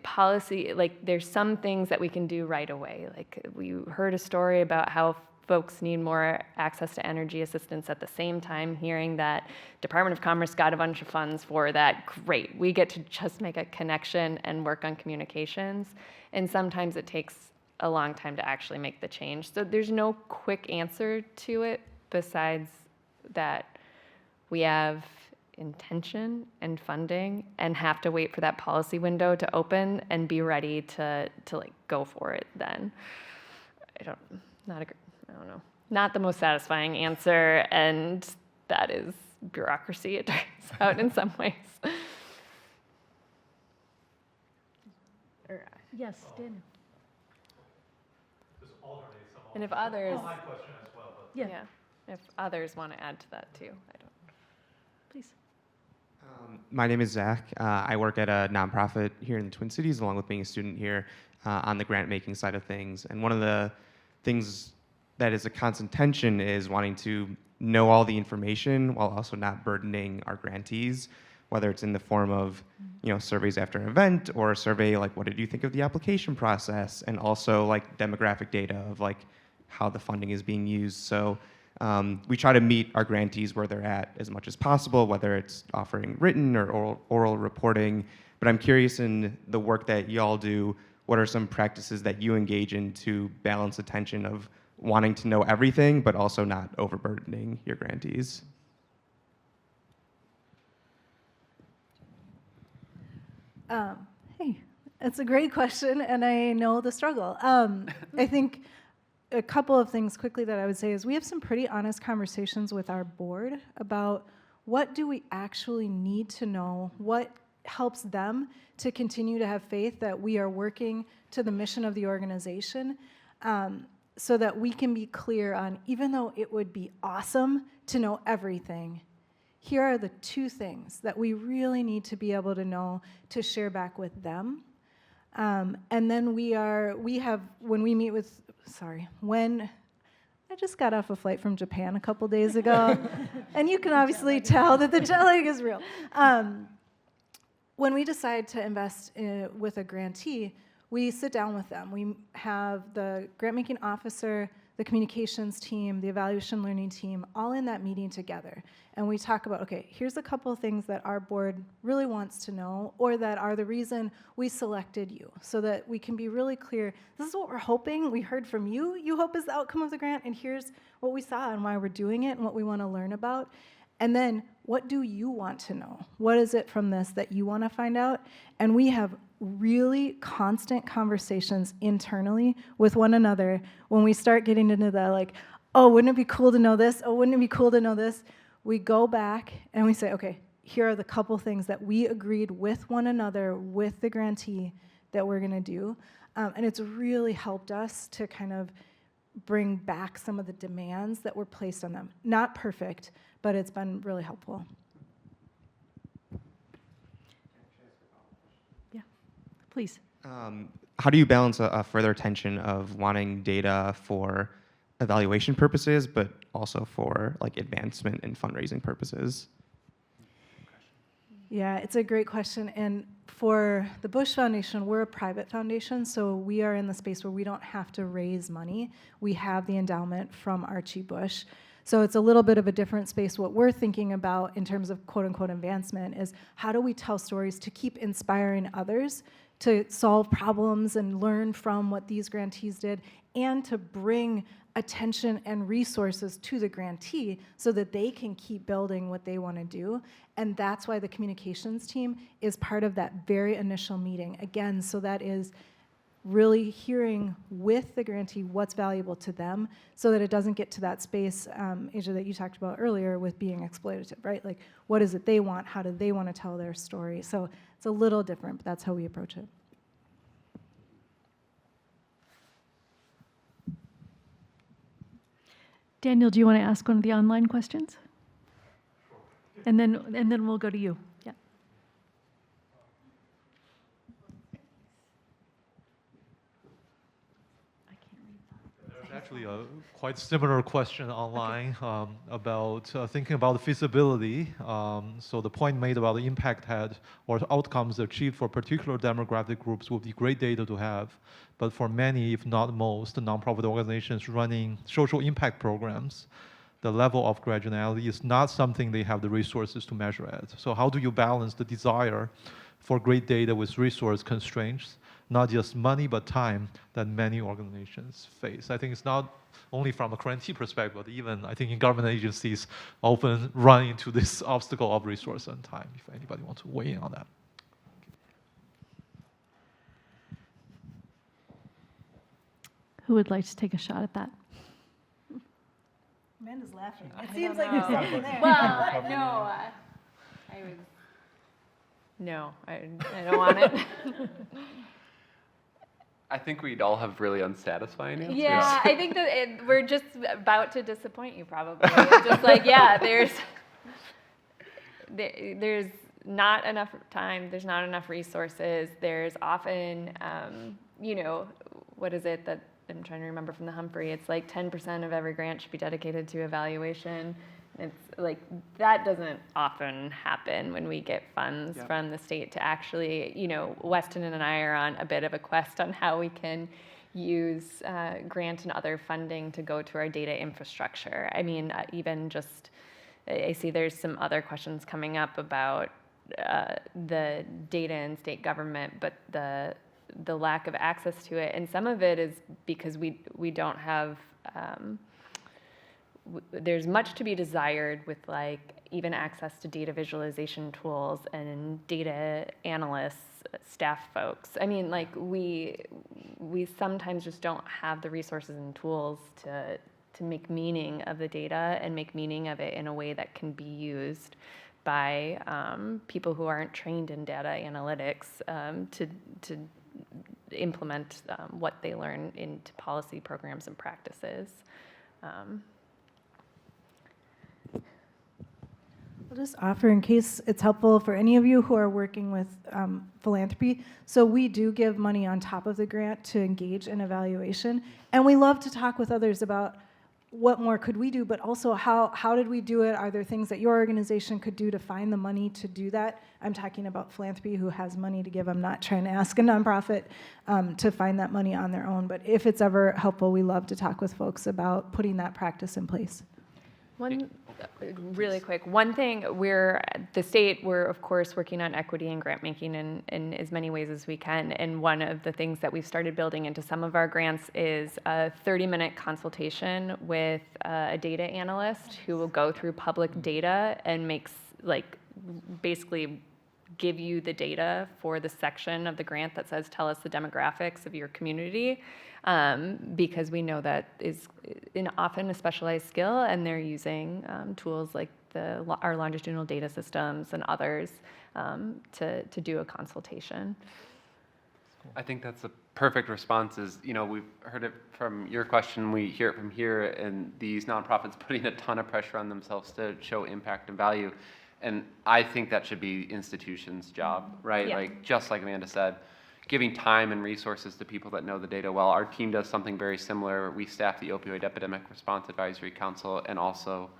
policy, like there's some things that we can do right away. Like we heard a story about how folks need more access to energy assistance. At the same time, hearing that Department of Commerce got a bunch of funds for that, great. We get to just make a connection and work on communications. And sometimes it takes a long time to actually make the change. So there's no quick answer to it besides that we have intention and funding and have to wait for that policy window to open and be ready to like go for it then. I don't know. Not the most satisfying answer, and that is bureaucracy, it turns out, in some ways. Yes, Daniel. And if others, My question as well, but Yeah, if others want to add to that too, I don't. please. My name is Zach. I work at a nonprofit here in the Twin Cities, along with being a student here on the grant making side of things. And one of the things that is a constant tension is wanting to know all the information while also not burdening our grantees, whether it's in the form of surveys after an event or a survey like, what did you think of the application process, and also like demographic data of like how the funding is being used. So we try to meet our grantees where they're at as much as possible, whether it's offering written or oral reporting. But I'm curious, in the work that y'all do, what are some practices that you engage in to balance the tension of wanting to know everything, but also not overburdening your grantees? Hey, that's a great question, and I know the struggle. I think a couple of things quickly that I would say is we have some pretty honest conversations with our board about what do we actually need to know, what helps them to continue to have faith that we are working to the mission of the organization, so that we can be clear on, even though it would be awesome to know everything, here are the two things that we really need to be able to know to share back with them. And then when I just got off a flight from Japan a couple days ago, and you can obviously tell that the jet lag is real. When we decide to invest with a grantee, we sit down with them. We have the grant-making officer, the communications team, the evaluation learning team, all in that meeting together. And we talk about, okay, here's a couple of things that our board really wants to know, or that are the reason we selected you, so that we can be really clear, this is what we're hoping, we heard from you, you hope is the outcome of the grant, and here's what we saw and why we're doing it and what we want to learn about. And then, what do you want to know? What is it from this that you want to find out? And we have really constant conversations internally with one another when we start getting into the like, oh, wouldn't it be cool to know this? Oh, wouldn't it be cool to know this? We go back and we say, okay, here are the couple things that we agreed with one another, with the grantee, that we're going to do. And it's really helped us to kind of bring back some of the demands that were placed on them. Not perfect, but it's been really helpful. Yeah, please. How do you balance a further tension of wanting data for evaluation purposes, but also for like advancement and fundraising purposes? Yeah, it's a great question. And for the Bush Foundation, we're a private foundation, so we are in the space where we don't have to raise money. We have the endowment from Archie Bush. So it's a little bit of a different space. What we're thinking about in terms of quote-unquote advancement is how do we tell stories to keep inspiring others to solve problems and learn from what these grantees did, and to bring attention and resources to the grantee so that they can keep building what they want to do. And that's why the communications team is part of that very initial meeting. Again, so that is really hearing with the grantee what's valuable to them, so that it doesn't get to that space, Asia, that you talked about earlier with being exploitative, right? Like, what is it they want? How do they want to tell their story? So it's a little different, but that's how we approach it. Daniel, do you want to ask one of the online questions? And then we'll go to you. Yeah. There's actually a quite similar question online about thinking about the feasibility. So the point made about the impact had or outcomes achieved for particular demographic groups would be great data to have. But for many, if not most, nonprofit organizations running social impact programs, the level of granularity is not something they have the resources to measure at. So how do you balance the desire for great data with resource constraints, not just money, but time that many organizations face? I think it's not only from a grantee perspective, but even I think in government agencies often run into this obstacle of resource and time, if anybody wants to weigh in on that. Who would like to take a shot at that? Amanda's laughing. It seems like there's something there. Well, no, I don't want it. I think we'd all have really unsatisfying answers. Yeah, I think that we're just about to disappoint you probably. It's just like, yeah, there's not enough time, there's not enough resources, there's often, what is it that I'm trying to remember from the Humphrey, it's like 10% of every grant should be dedicated to evaluation. It's like, that doesn't often happen when we get funds from the state to actually, Weston and I are on a bit of a quest on how we can use grant and other funding to go to our data infrastructure. I mean, even just, I see there's some other questions coming up about the data in state government, but the lack of access to it, and some of it is because we don't have, there's much to be desired with like even access to data visualization tools and data analysts, staff folks. I mean, like we sometimes just don't have the resources and tools to make meaning of the data and make meaning of it in a way that can be used by people who aren't trained in data analytics to implement what they learn into policy programs and practices. I'll just offer in case it's helpful for any of you who are working with philanthropy. So we do give money on top of the grant to engage in evaluation. And we love to talk with others about what more could we do, but also how did we do it? Are there things that your organization could do to find the money to do that? I'm talking about philanthropy who has money to give. I'm not trying to ask a nonprofit to find that money on their own. But if it's ever helpful, we love to talk with folks about putting that practice in place. Really quick, one thing, we're of course working on equity and grant making in as many ways as we can, and one of the things that we've started building into some of our grants is a 30-minute consultation with a data analyst who will go through public data and basically give you the data for the section of the grant that says tell us the demographics of your community, because we know that is often a specialized skill, and they're using tools like our longitudinal data systems and others to do a consultation. I think that's a perfect response. We've heard it from your question, we hear it from here, and these nonprofits putting a ton of pressure on themselves to show impact and value. And I think that should be institutions' job, right? Yeah. Like, just like Amanda said, giving time and resources to people that know the data well. Our team does something very similar. We staff the Opioid Epidemic Response Advisory Council, and also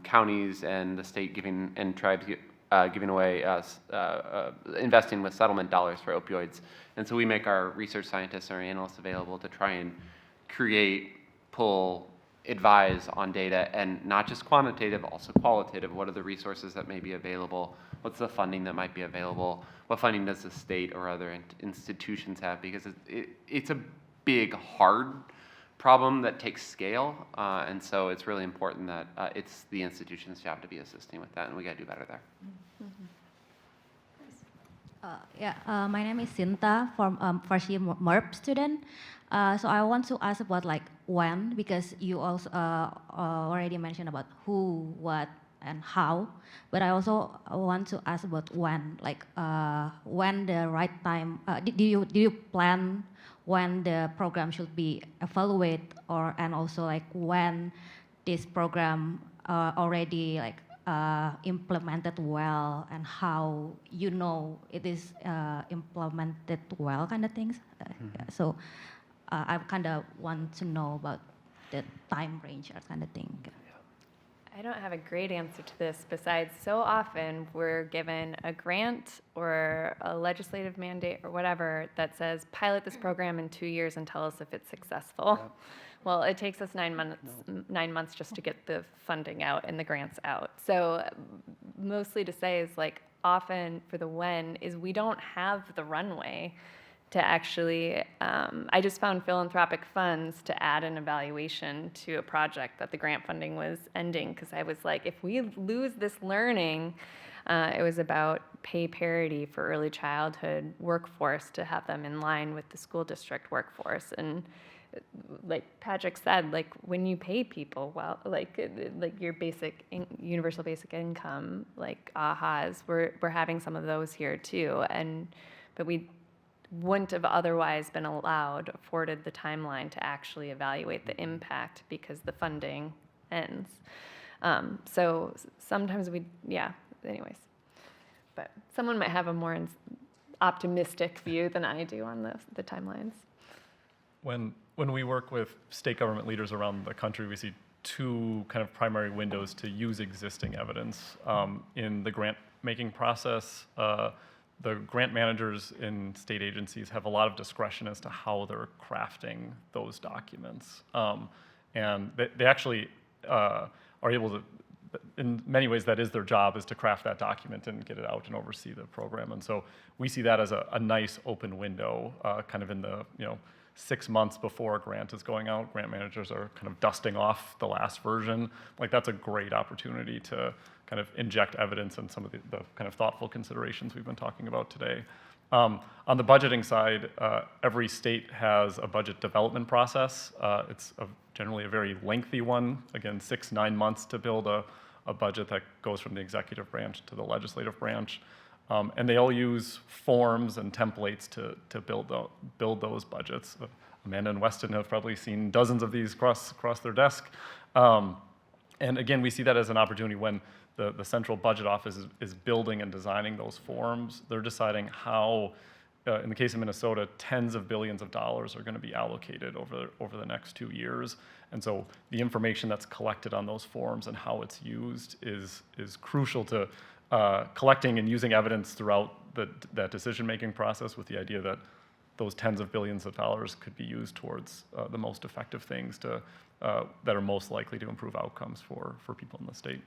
counties and the state and tribes giving away, investing with settlement dollars for opioids. And so we make our research scientists and our analysts available to try and advise on data, and not just quantitative, also qualitative. What are the resources that may be available? What's the funding that might be available? What funding does the state or other institutions have? Because it's a big, hard problem that takes scale, and so it's really important that it's the institution's job to be assisting with that, and we got to do better there. My name is Sinta from first year MERP student. So I want to ask about when, because you also already mentioned about who, what, and how, but I also want to ask about when, when the right time. Do you plan when the program should be evaluated, and also when this program already implemented well, and how you know it is implemented well, kind of things. Yeah, so I kind of want to know about the time range or kind of thing. I don't have a great answer to this, besides so often we're given a grant or a legislative mandate or whatever that says pilot this program in 2 years and tell us if it's successful. Yep. Well, it takes us 9 months just to get the funding out and the grants out. So mostly to say is like often for the when is we don't have the runway to actually, I just found philanthropic funds to add an evaluation to a project that the grant funding was ending, because I was like, if we lose this learning, it was about pay parity for early childhood workforce to have them in line with the school district workforce. And like Patrick said, like when you pay people well, like your basic universal basic income, like AHAs, we're having some of those here too, but we wouldn't have otherwise been afforded the timeline to actually evaluate the impact because the funding ends. So sometimes anyways. But someone might have a more optimistic view than I do on the timelines. When we work with state government leaders around the country, we see two kind of primary windows to use existing evidence. In the grant-making process, the grant managers in state agencies have a lot of discretion as to how they're crafting those documents. And they actually are able to, in many ways, that is their job, is to craft that document and get it out and oversee the program. And so we see that as a nice open window, kind of in the 6 months before a grant is going out. Grant managers are kind of dusting off the last version. Like, that's a great opportunity to kind of inject evidence and some of the kind of thoughtful considerations we've been talking about today. On the budgeting side, every state has a budget development process. It's generally a very lengthy one, again, 6-9 months to build a budget that goes from the executive branch to the legislative branch. And they all use forms and templates to build those budgets. Amanda and Weston have probably seen dozens of these across their desk. And again, we see that as an opportunity when the central budget office is building and designing those forms. They're deciding how, in the case of Minnesota, tens of billions of dollars are going to be allocated over the next 2 years. And so the information that's collected on those forms and how it's used is crucial to collecting and using evidence throughout that decision-making process, with the idea that those tens of billions of dollars could be used towards the most effective things that are most likely to improve outcomes for people in the state.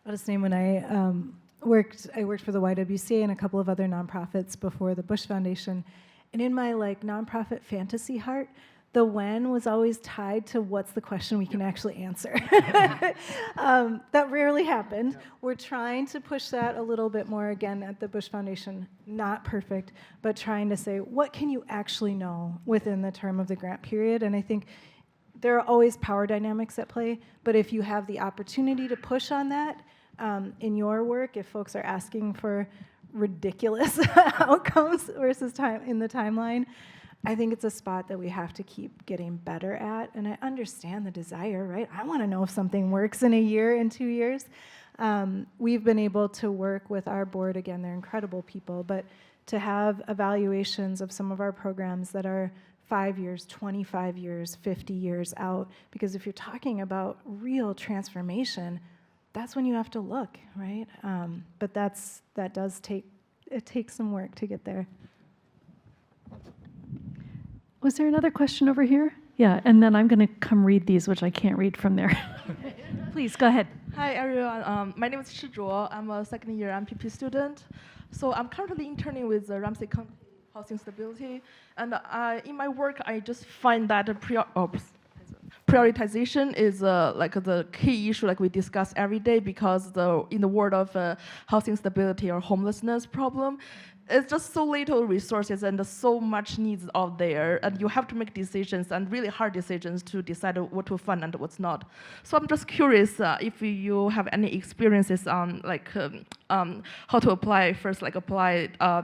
I'll just name when I worked for the YWCA and a couple of other nonprofits before the Bush Foundation, and in my nonprofit fantasy heart, the when was always tied to what's the question we can actually answer. That rarely happened. We're trying to push that a little bit more again at the Bush Foundation. Not perfect, but trying to say, what can you actually know within the term of the grant period? And I think there are always power dynamics at play, but if you have the opportunity to push on that in your work, if folks are asking for ridiculous outcomes versus time in the timeline, I think it's a spot that we have to keep getting better at. And I understand the desire, right? I want to know if something works in a year, in 2 years. We've been able to work with our board, again, they're incredible people, but to have evaluations of some of our programs that are 5 years, 25 years, 50 years out, because if you're talking about real transformation, that's when you have to look, right? But that does take some work to get there. Was there another question over here? Yeah, and then I'm going to come read these, which I can't read from there. Please, go ahead. Hi, everyone. My name is Shi Zhuo. I'm a second-year MPP student. So I'm currently interning with the Ramsey County Housing Stability. And in my work, I just find that prioritization is the key issue we discuss every day, because in the world of housing stability or homelessness problem, it's just so little resources and so much needs out there, and you have to make decisions, and really hard decisions, to decide what to fund and what's not. So I'm just curious if you have any experiences on how to apply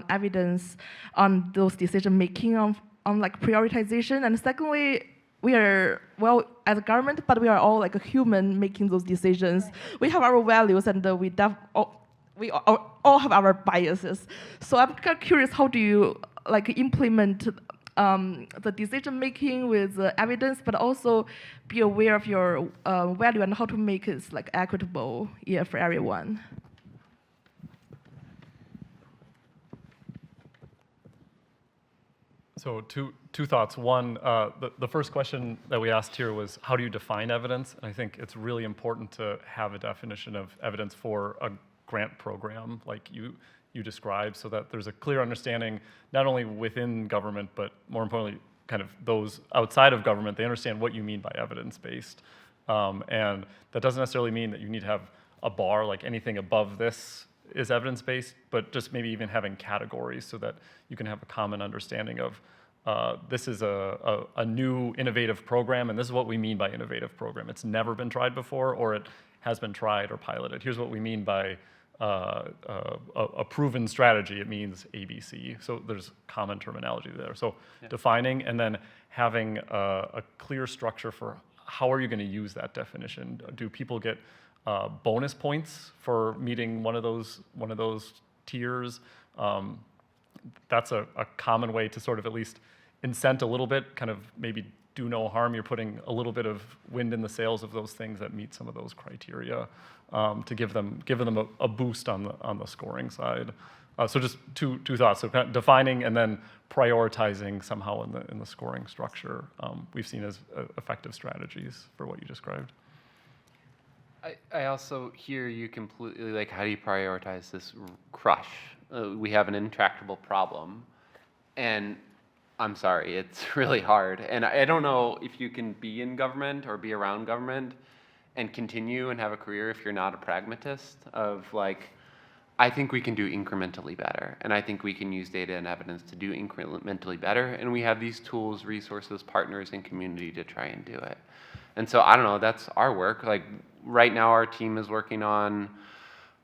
evidence on those decision making on prioritization, and secondly, we are, well, as a government, but we are all like a human making those decisions. Right. We have our values, and we all have our biases. So I'm kind of curious, how do you like implement the decision making with evidence, but also be aware of your value and how to make it like equitable, yeah, for everyone? So two thoughts. One, the first question that we asked here was, how do you define evidence? And I think it's really important to have a definition of evidence for a grant program like you described, so that there's a clear understanding, not only within government, but more importantly, kind of those outside of government, they understand what you mean by evidence-based. And that doesn't necessarily mean that you need to have a bar, like anything above this is evidence-based, but just maybe even having categories so that you can have a common understanding of this is a new innovative program, and this is what we mean by innovative program. It's never been tried before, or it has been tried or piloted. Here's what we mean by a proven strategy. It means ABC. So there's common terminology there. So defining and then having a clear structure for how are you going to use that definition. Do people get bonus points for meeting one of those tiers? That's a common way to sort of at least incent a little bit, kind of maybe do no harm. You're putting a little bit of wind in the sails of those things that meet some of those criteria to give them a boost on the scoring side. So just two thoughts. So kind of defining and then prioritizing somehow in the scoring structure. We've seen as effective strategies for what you described. I also hear you completely, like, how do you prioritize this crush? We have an intractable problem, and I'm sorry, it's really hard. And I don't know if you can be in government or be around government and continue and have a career if you're not a pragmatist of like, I think we can do incrementally better. And I think we can use data and evidence to do incrementally better. And we have these tools, resources, partners, and community to try and do it. And so I don't know, that's our work. Like right now our team is working on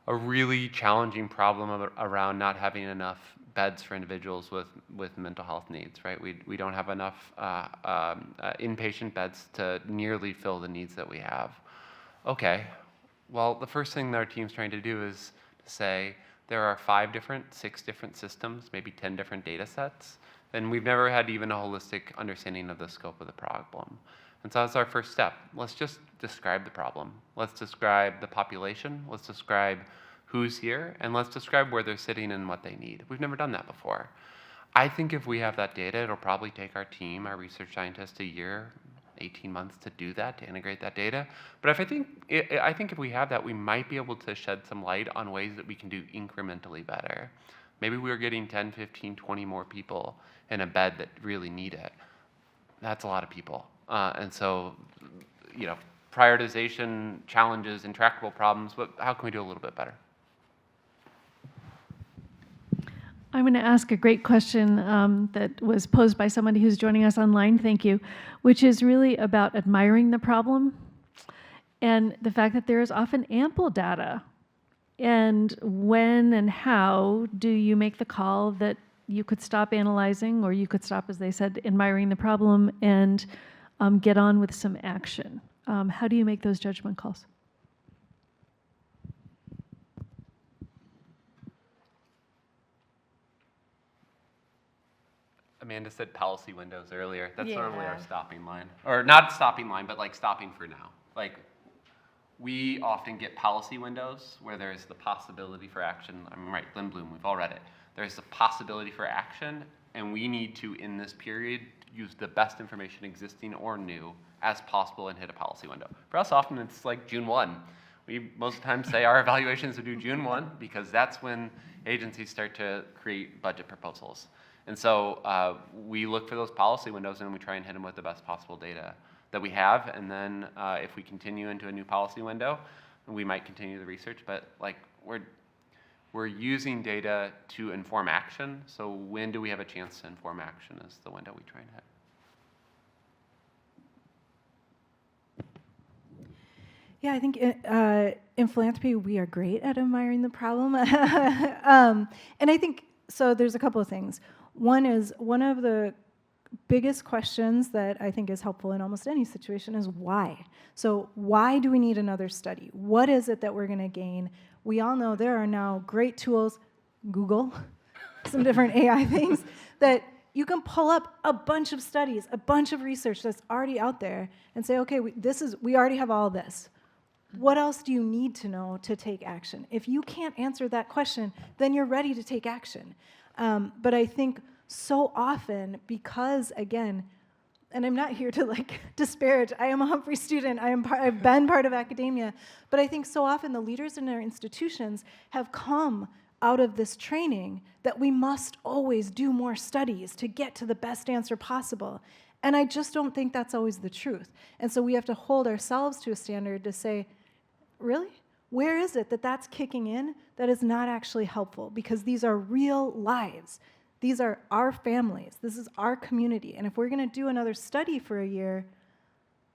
a really challenging problem around not having enough beds for individuals with mental health needs, right? We don't have enough inpatient beds to nearly fill the needs that we have. Okay, well, the first thing that our team's trying to do is to say there are 6 different systems, maybe 10 different data sets, and we've never had even a holistic understanding of the scope of the problem. And so that's our first step. Let's just describe the problem. Let's describe the population. Let's describe who's here, and let's describe where they're sitting and what they need. We've never done that before. I think if we have that data, it'll probably take our team, our research scientists, a year, 18 months to do that, to integrate that data. But I think if we have that, we might be able to shed some light on ways that we can do incrementally better. Maybe we're getting 10, 15, 20 more people in a bed that really need it. That's a lot of people. And so, you know, prioritization, challenges, intractable problems, but how can we do a little bit better? I'm going to ask a great question that was posed by somebody who's joining us online, thank you, which is really about admiring the problem and the fact that there is often ample data. And when and how do you make the call that you could stop analyzing, or you could stop, as they said, admiring the problem and get on with some action? How do you make those judgment calls? Amanda said policy windows earlier. That's normally our stopping line. Or not stopping line, but like stopping for now. Like we often get policy windows where there's the possibility for action. I'm right, Lindblom, we've all read it. There's the possibility for action, and we need to, in this period, use the best information existing or new as possible and hit a policy window. For us, often it's like June 1. We most of the time say our evaluations are due June 1 because that's when agencies start to create budget proposals. And so we look for those policy windows and we try and hit them with the best possible data that we have. And then if we continue into a new policy window, we might continue the research. But like we're using data to inform action. So when do we have a chance to inform action is the window we try and hit. Yeah, I think in philanthropy, we are great at admiring the problem. And I think, so there's a couple of things. One is, one of the biggest questions that I think is helpful in almost any situation is why. So why do we need another study? What is it that we're going to gain? We all know there are now great tools, Google, some different AI things, that you can pull up a bunch of studies, a bunch of research that's already out there and say, okay, we already have all this. What else do you need to know to take action? If you can't answer that question, then you're ready to take action. But I think so often, because again, and I'm not here to like disparage, I am a Humphrey student, I've been part of academia, but I think so often the leaders in our institutions have come out of this training that we must always do more studies to get to the best answer possible. And I just don't think that's always the truth. And so we have to hold ourselves to a standard to say, really? Where is it that that's kicking in that is not actually helpful? Because these are real lives. These are our families. This is our community. And if we're going to do another study for a year,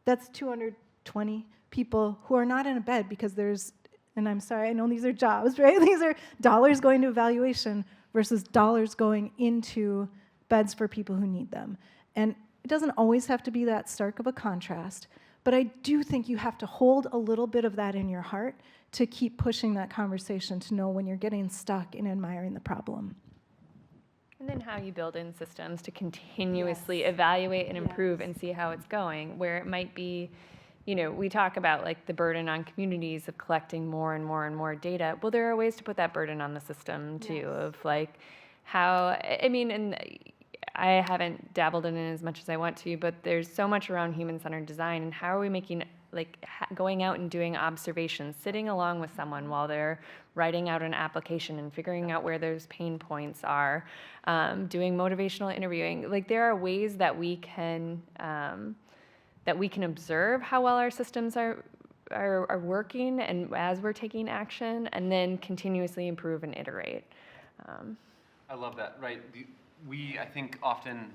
that's 220 people who are not in a bed because there's, and I'm sorry, I know these are jobs, right? These are dollars going to evaluation versus dollars going into beds for people who need them. And it doesn't always have to be that stark of a contrast, but I do think you have to hold a little bit of that in your heart to keep pushing that conversation, to know when you're getting stuck in admiring the problem. And then how you build in systems to continuously evaluate and improve and see how it's going, where it might be, you know, we talk about like the burden on communities of collecting more and more and more data. Well, there are ways to put that burden on the system too, of like how, I mean, and I haven't dabbled in it as much as I want to, but there's so much around human-centered design, and how are we making, like, going out and doing observations, sitting along with someone while they're writing out an application and figuring out where those pain points are, doing motivational interviewing. Like, there are ways that we can observe how well our systems are working, and as we're taking action, and then continuously improve and iterate. I love that, right? We, I think, often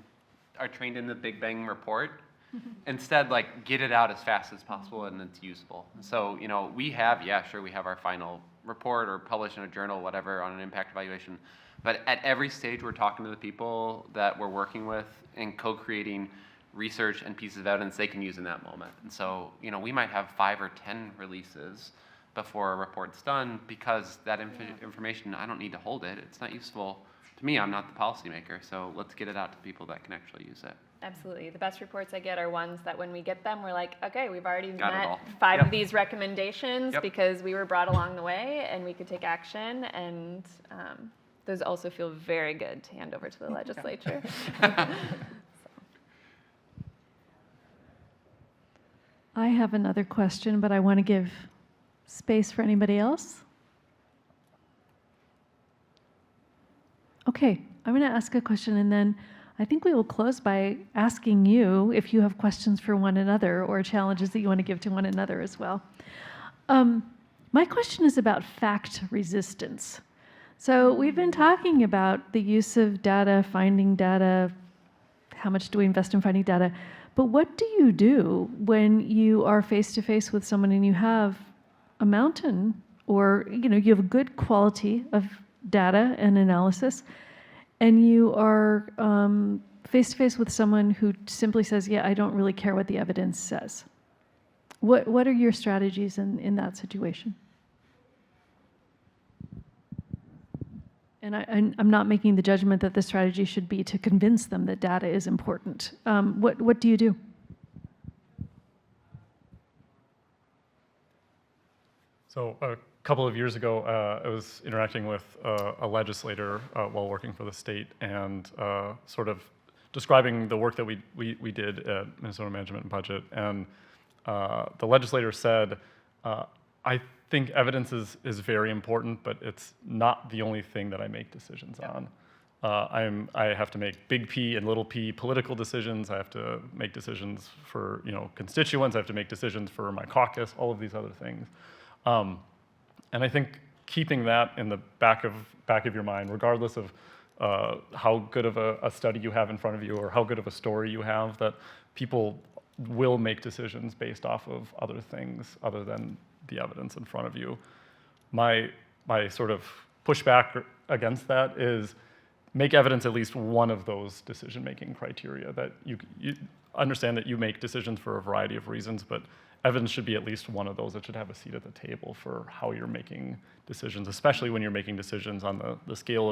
are trained in the Big Bang report. Instead, like, get it out as fast as possible and it's usable. So, you know, we have, we have our final report or publish in a journal, whatever, on an impact evaluation. But at every stage, we're talking to the people that we're working with and co-creating research and pieces of evidence they can use in that moment. And so, you know, we might have 5 or 10 releases before a report's done, because that information, I don't need to hold it. It's not useful to me. I'm not the policymaker, so let's get it out to people that can actually use it. Absolutely. The best reports I get are ones that when we get them, we're like, okay, we've already Got it met all. 5 of these recommendations because we were brought along the way and we could take action, and those also feel very good to hand over to the legislature. I have another question, but I want to give space for anybody else. Okay, I'm going to ask a question, and then I think we will close by asking you if you have questions for one another or challenges that you want to give to one another as well. My question is about fact resistance. So we've been talking about the use of data, finding data, how much do we invest in finding data, but what do you do when you are face-to-face with someone and you have a mountain, or you have a good quality of data and analysis, and you are face-to-face with someone who simply says, yeah, I don't really care what the evidence says. What are your strategies in that situation? And I'm not making the judgment that the strategy should be to convince them that data is important. What do you do? So a couple of years ago, I was interacting with a legislator while working for the state, and sort of describing the work that we did at Minnesota Management and Budget. And the legislator said, I think evidence is very important, but it's not the only thing that I make decisions on. I have to make big P and little p political decisions. I have to make decisions for constituents. I have to make decisions for my caucus, all of these other things. And I think keeping that in the back of your mind, regardless of how good of a study you have in front of you or how good of a story you have, that people will make decisions based off of other things other than the evidence in front of you. My sort of pushback against that is make evidence at least one of those decision-making criteria, that you understand that you make decisions for a variety of reasons, but evidence should be at least one of those that should have a seat at the table for how you're making decisions, especially when you're making decisions on the scale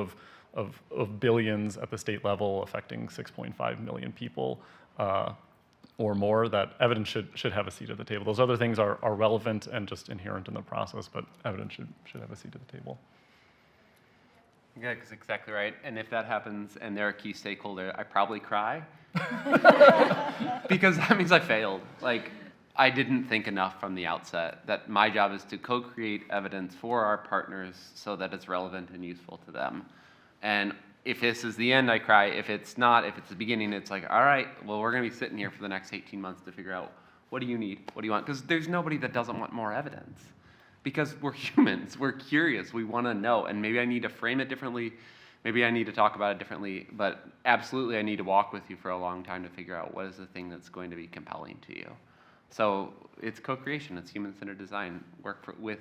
of billions at the state level affecting 6.5 million people or more. That evidence should have a seat at the table. Those other things are relevant and just inherent in the process, but evidence should have a seat at the table. Yeah, that's exactly right. And if that happens and they're a key stakeholder, I probably cry. Because that means I failed. Like, I didn't think enough from the outset that my job is to co-create evidence for our partners so that it's relevant and useful to them. And if this is the end, I cry. If it's not, if it's the beginning, it's like, all right, well, we're going to be sitting here for the next 18 months to figure out, what do you need? What do you want? Because there's nobody that doesn't want more evidence. Because we're humans, we're curious, we want to know, and maybe I need to frame it differently, maybe I need to talk about it differently, but absolutely I need to walk with you for a long time to figure out what is the thing that's going to be compelling to you. So it's co-creation, it's human-centered design. Work with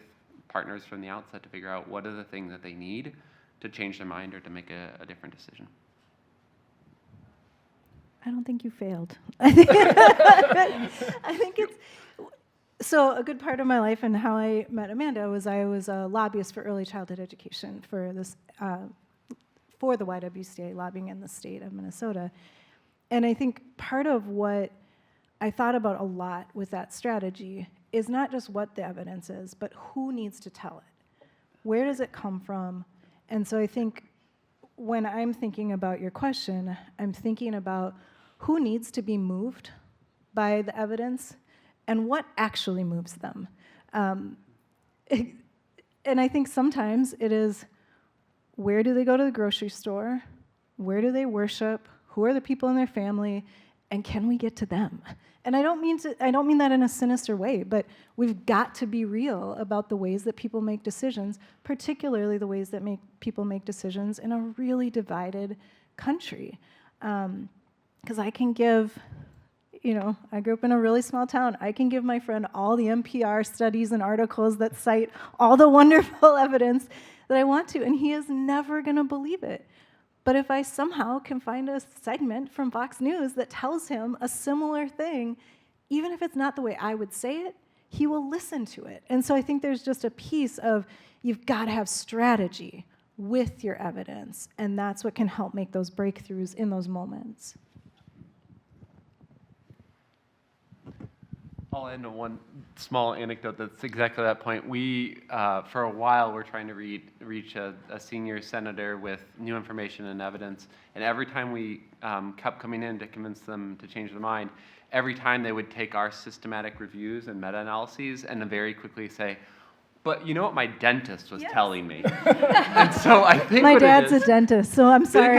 partners from the outset to figure out what are the things that they need to change their mind or to make a different decision. I don't think you failed. I think it's... So a good part of my life and how I met Amanda was I was a lobbyist for early childhood education for this for the YWCA, lobbying in the state of Minnesota. And I think part of what I thought about a lot with that strategy is not just what the evidence is, but who needs to tell it. Where does it come from? And so I think when I'm thinking about your question, I'm thinking about who needs to be moved by the evidence and what actually moves them. And I think sometimes it is, where do they go to the grocery store? Where do they worship? Who are the people in their family? And can we get to them? And I don't mean that in a sinister way, but we've got to be real about the ways that people make decisions, particularly the ways that people make decisions in a really divided country. Because I can give, I grew up in a really small town. I can give my friend all the NPR studies and articles that cite all the wonderful evidence that I want to, and he is never going to believe it. But if I somehow can find a segment from Fox News that tells him a similar thing, even if it's not the way I would say it, he will listen to it. And so I think there's just a piece of, you've got to have strategy with your evidence, and that's what can help make those breakthroughs in those moments. I'll end on one small anecdote that's exactly that point. We, for a while, were trying to reach a senior senator with new information and evidence, and every time we kept coming in to convince them to change their mind, every time they would take our systematic reviews and meta-analyses and then very quickly say, but you know what my dentist was telling me? And so I think my dad's a dentist, so I'm sorry.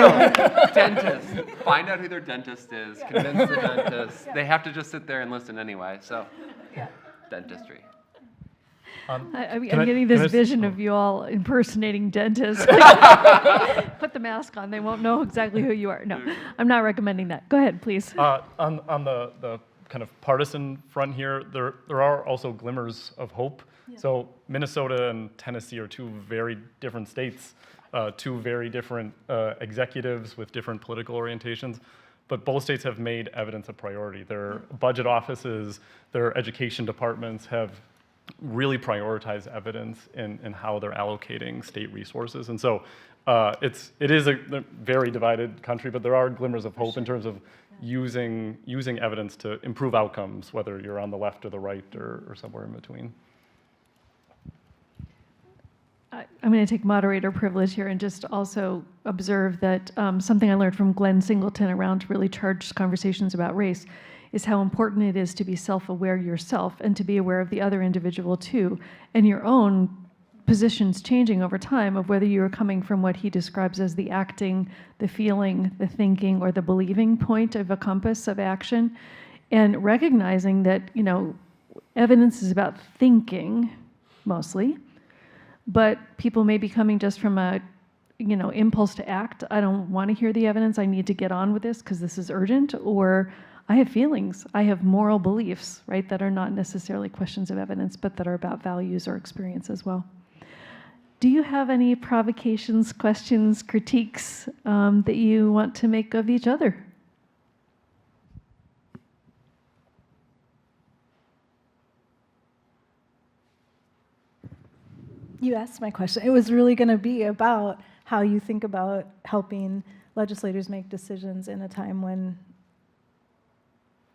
Dentist. Find out who their dentist is. Convince the dentist. They have to just sit there and listen anyway. So, dentistry. I'm getting this vision of you all impersonating dentists. Put the mask on; they won't know exactly who you are. No, I'm not recommending that. Go ahead, please. On the kind of partisan front here, there are also glimmers of hope. Yeah. So Minnesota and Tennessee are two very different states, two very different executives with different political orientations, but both states have made evidence a priority. Their budget offices, their education departments have really prioritized evidence in how they're allocating state resources. And so it is a very divided country, but there are glimmers of hope in terms of using evidence to improve outcomes, whether you're on the left or the right or somewhere in between. I'm going to take moderator privilege here and just also observe that something I learned from Glenn Singleton around really charged conversations about race is how important it is to be self-aware yourself and to be aware of the other individual too, and your own positions changing over time of whether you're coming from what he describes as the acting, the feeling, the thinking, or the believing point of a compass of action, and recognizing that, evidence is about thinking mostly, but people may be coming just from a, impulse to act. I don't want to hear the evidence. I need to get on with this because this is urgent. Or I have feelings. I have moral beliefs, right, that are not necessarily questions of evidence, but that are about values or experience as well. do you have any provocations, questions, critiques that you want to make of each other? You asked my question. It was really going to be about how you think about helping legislators make decisions in a time when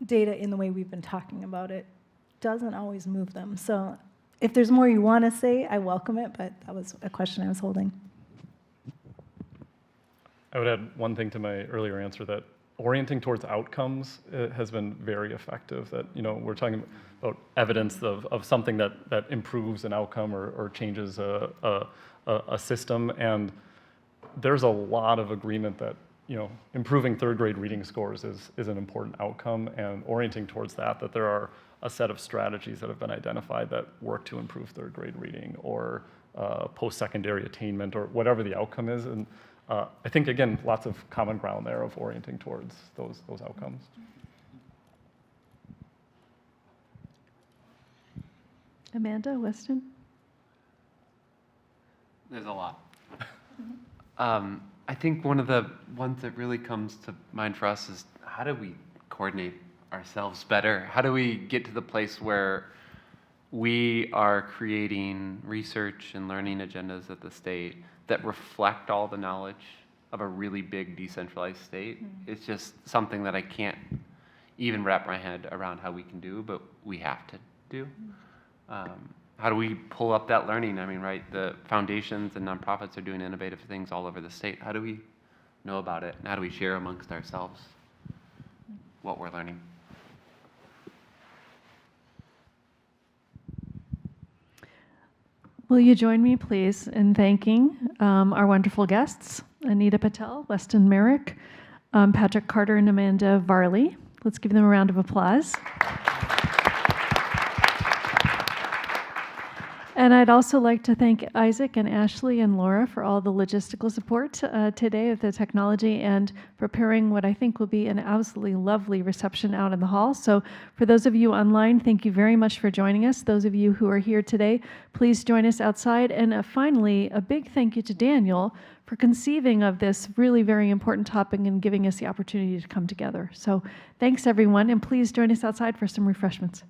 data, in the way we've been talking about it, doesn't always move them. So if there's more you want to say, I welcome it, but that was a question I was holding. I would add one thing to my earlier answer, that orienting towards outcomes has been very effective. That, you know, we're talking about evidence of something that improves an outcome or changes a system, and there's a lot of agreement that, you know, improving third grade reading scores is an important outcome, and orienting towards that there are a set of strategies that have been identified that work to improve third grade reading or post-secondary attainment or whatever the outcome is. And I think, again, lots of common ground there of orienting towards those outcomes. Amanda, Weston? There's a lot. I think one of the ones that really comes to mind for us is, how do we coordinate ourselves better? How do we get to the place where we are creating research and learning agendas at the state that reflect all the knowledge of a really big decentralized state? It's just something that I can't even wrap my head around how we can do, but we have to do. How do we pull up that learning? I mean, right, the foundations and nonprofits are doing innovative things all over the state. How do we know about it? And how do we share amongst ourselves what we're learning? Will you join me, please, in thanking our wonderful guests, Anita Patel, Weston Merrick, Patrick Carter, and Amanda Varley. Let's give them a round of applause. And I'd also like to thank Isaac and Ashley and Laura for all the logistical support today of the technology and preparing what I think will be an absolutely lovely reception out in the hall. So for those of you online, thank you very much for joining us. Those of you who are here today, please join us outside. And finally, a big thank you to Daniel for conceiving of this really very important topic and giving us the opportunity to come together. So thanks, everyone, and please join us outside for some refreshments.